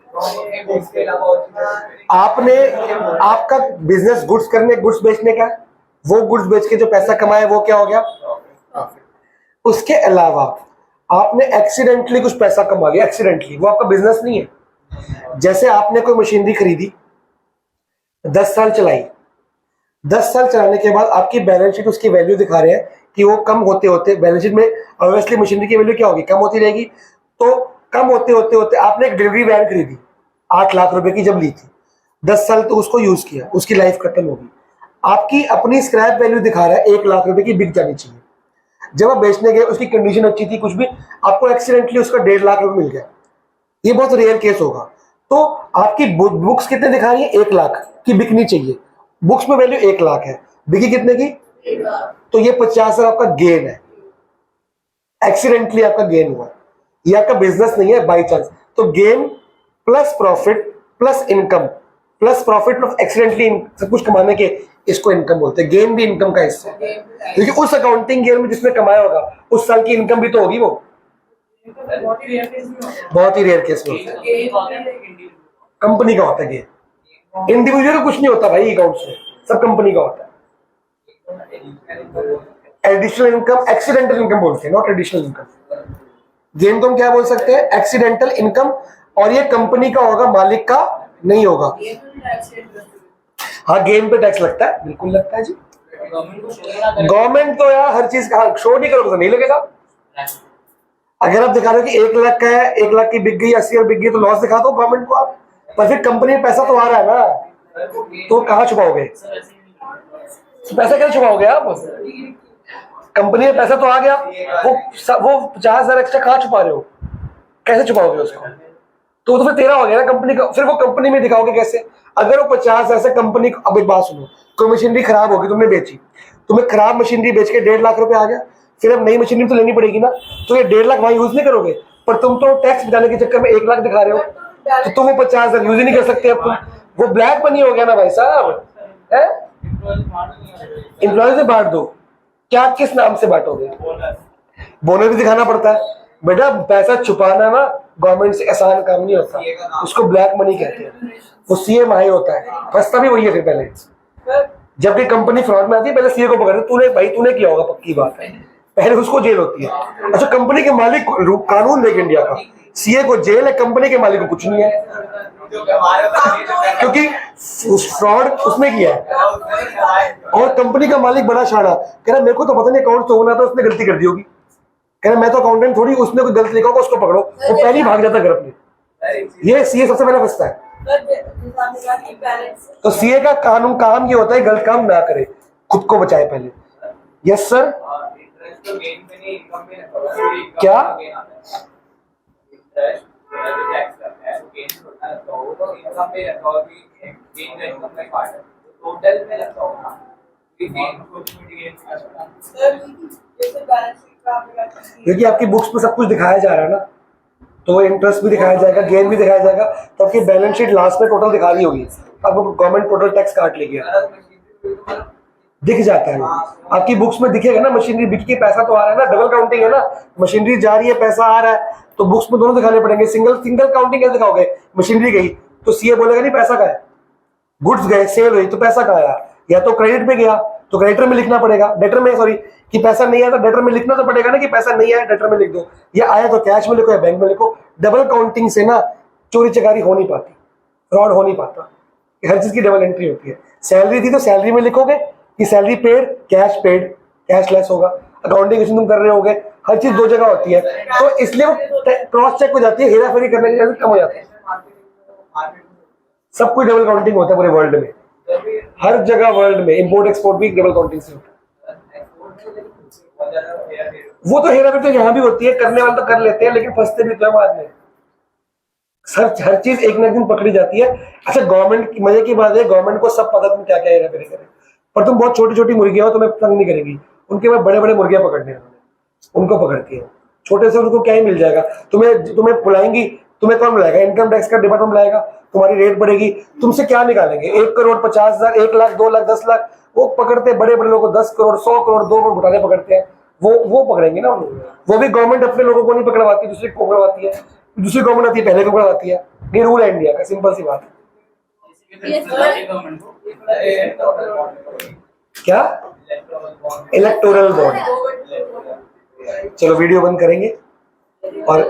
आपने, आपका बिजनेस गुड्स करने, गुड्स बेचने का, वो गुड्स बेच के जो पैसा कमाया वो क्या हो गया? उसके अलावा आपने एक्सीडेंटली कुछ पैसा कमा लिया, एक्सीडेंटली, वो आपका बिजनेस नहीं है। जैसे आपने कोई मशीनरी खरीदी, 10 साल चलाई, 10 साल चलाने के बाद आपकी बैलेंस शीट उसकी वैल्यू दिखा रहे हैं कि वो कम होते होते बैलेंस शीट में ऑब्वियसली मशीनरी की वैल्यू क्या होगी? कम होती रहेगी। तो कम होते होते होते आपने एक डिलीवरी वैन खरीदी 8 लाख रुपए की, जब ली थी, 10 साल तो उसको यूज किया, उसकी लाइफ खत्म होगी। आपकी अपनी स्क्रैप वैल्यू दिखा रहा है 1 लाख रुपए की, बिक जानी चाहिए। जब आप बेचने गए, उसकी कंडीशन अच्छी थी, कुछ भी, आपको एक्सीडेंटली उसका 1.5 लाख रुपए मिल गया। ये बहुत रेयर केस होगा। तो आपकी बुक्स कितने दिखा रही है? 1 लाख की बिकनी चाहिए। बुक्स में वैल्यू 1 लाख है, बिकी कितने की? तो ये 50,000 आपका गेन है, एक्सीडेंटली आपका गेन हुआ। ये आपका बिजनेस नहीं है, बाई चांस। तो gain plus profit plus income plus profit plus accidentally सब कुछ कमाने के, इसको इनकम बोलते हैं। गेन भी इनकम का हिस्सा है, क्योंकि उस अकाउंटिंग ईयर में जिसने कमाया होगा उस साल की इनकम भी तो होगी। वो बहुत ही रेयर केस में होता है। कंपनी का होता है गेन। इंडिविजुअल कुछ नहीं होता भाई अकाउंट से, सब कंपनी का होता है। एडिशनल इनकम एक्सीडेंटल इनकम बोलते हैं, नॉट एडिशनल इनकम। गेन को हम क्या बोल सकते हैं? एक्सीडेंटल इनकम, और ये कंपनी का होगा, मालिक का नहीं होगा। हाँ, गेन पे टैक्स लगता है, बिल्कुल लगता है जी। गवर्नमेंट तो यार हर चीज का शो नहीं करोगे तो नहीं लगेगा। अगर आप दिखा रहे हो कि 1 लाख का है, 1 लाख की बिक गई, 80,000 बिक गई, तो लॉस दिखा दो गवर्नमेंट को आप। पर फिर कंपनी में पैसा तो आ रहा है ना, तो कहाँ छुपाओगे? पैसा कैसे छुपाओगे आप? कंपनी में पैसा तो आ गया, वो 50,000 एक्स्ट्रा कहाँ छुपा रहे हो? कैसे छुपाओगे उसको? तो फिर तेरा हो गया ना कंपनी का। फिर वो कंपनी में दिखाओगे कैसे? अगर वो 50 ऐसे कंपनी, अब एक बात सुनो, कोई मशीनरी खराब होगी, तुमने बेची, तुम्हें खराब मशीनरी बेच के 1.5 लाख रुपए आ गया, फिर अब नई मशीनरी तो लेनी पड़ेगी ना, तो ये 1.5 लाख वहां यूज नहीं करोगे, पर तुम तो टैक्स बचाने के चक्कर में 1 लाख दिखा रहे हो, तो तुम वो 50,000 यूज ही नहीं कर सकते अब तुम। वो ब्लैक मनी हो गया ना भाई साहब, है? एम्प्लॉय से बांट दो, क्या किस नाम से बांटोगे? बोनस भी दिखाना पड़ता है बेटा। पैसा छुपाना ना गवर्नमेंट से आसान काम नहीं होता, उसको ब्लैक मनी कहते हैं। वो सीए माही होता है, फंसता भी वही है। फिर पहले जब भी कंपनी फ्रॉड में आती है, पहले सीए को पकड़ते, तूने भाई तूने किया होगा, पक्की बात है, पहले उसको जेल होती है। अच्छा, कंपनी के मालिक, कानून देख इंडिया का, सीए को जेल है, कंपनी के मालिक को कुछ नहीं है, क्योंकि फ्रॉड उसने किया है। और कंपनी का मालिक बड़ा शाना कह रहा मेरे को तो पता नहीं अकाउंट तो होना था, उसने गलती कर दी होगी, कह रहा मैं तो अकाउंटेंट थोड़ी, उसने कोई गलती लिखा होगा, उसको पकड़ो, वो पहले ही भाग जाता है घर अपने। ये सीए सबसे पहले फंसता है। तो सीए का कानून काम ये होता है गलत काम ना करे, खुद को बचाए पहले। यस सर, क्या? क्योंकि आपकी बुक्स में सब कुछ दिखाया जा रहा है ना, तो इंटरेस्ट भी दिखाया जाएगा, गेन भी दिखाया जाएगा, तो आपकी बैलेंस शीट लास्ट में टोटल दिखा रही होगी, आपको गवर्नमेंट टोटल टैक्स काट लेगी, दिख जाता है। आपकी बुक्स में दिखेगा ना, मशीनरी बिक के पैसा तो आ रहा है ना, डबल काउंटिंग है ना, मशीनरी जा रही है, पैसा आ रहा है, तो बुक्स में दोनों दिखाने पड़ेंगे। सिंगल काउंटिंग कैसे दिखाओगे? मशीनरी गई तो सीए बोलेगा नहीं पैसा का है, गुड्स गए, सेल हुई, तो पैसा का आया, या तो क्रेडिट पे गया तो क्रेडिटर में लिखना पड़ेगा, डेटर में, सॉरी, कि पैसा नहीं आया तो डेटर में लिखना तो पड़ेगा ना, कि पैसा नहीं आया डेटर में लिख दो, या आया तो कैश में लिखो या बैंक में लिखो। डबल काउंटिंग से ना चोरी चकारी हो नहीं पाती, फ्रॉड हो नहीं पाता, हर चीज की डबल एंट्री होती है। सैलरी थी तो सैलरी में लिखोगे कि सैलरी पेड, कैश लेस होगा। अकाउंटिंग तुम कर रहे होगे, हर चीज 2 जगह होती है, तो इसलिए वो क्रॉस चेक हो जाती है, हेरा फेरी करने की कम हो जाती है। सब कुछ डबल काउंटिंग होता है पूरे वर्ल्ड में, हर जगह वर्ल्ड में इंपोर्ट एक्सपोर्ट भी डबल काउंटिंग से होता है। वो तो हेरा फेरी तो यहाँ भी होती है, करने वाले तो कर लेते हैं, लेकिन फंसते भी तो है बाद में। हर चीज एक ना एक दिन पकड़ी जाती है। अच्छा, गवर्नमेंट की मजे की बात है, गवर्नमेंट को सब पता तुम क्या क्या हेरा फेरी करे, पर तुम बहुत छोटी छोटी मुर्गियां हो, तुम्हें तंग नहीं करेगी, उनके बाद बड़े बड़े मुर्गियां पकड़ने हैं, उनको पकड़ती है। छोटे से उनको क्या ही मिल जाएगा, तुम्हें बुलाएंगी, तुम्हें कौन बुलाएगा? इनकम टैक्स का डिपार्टमेंट बुलाएगा, तुम्हारी रेट बढ़ेगी, तुमसे क्या निकालेंगे? 1,50,000, 1 लाख, 2 लाख, 10 लाख, वो पकड़ते बड़े बड़े लोगों को 10 करोड़, 100 करोड़, 2 करोड़ घुटाले पकड़ते हैं, वो पकड़ेंगे ना। वो भी गवर्नमेंट अपने लोगों को नहीं पकड़वाती, दूसरी को पकड़वाती है, दूसरी गवर्नमेंट आती है पहले को पकड़वाती है। ये रूल है इंडिया का, सिंपल सी बात है। क्या? Electoral bond. चलो वीडियो बंद करेंगे और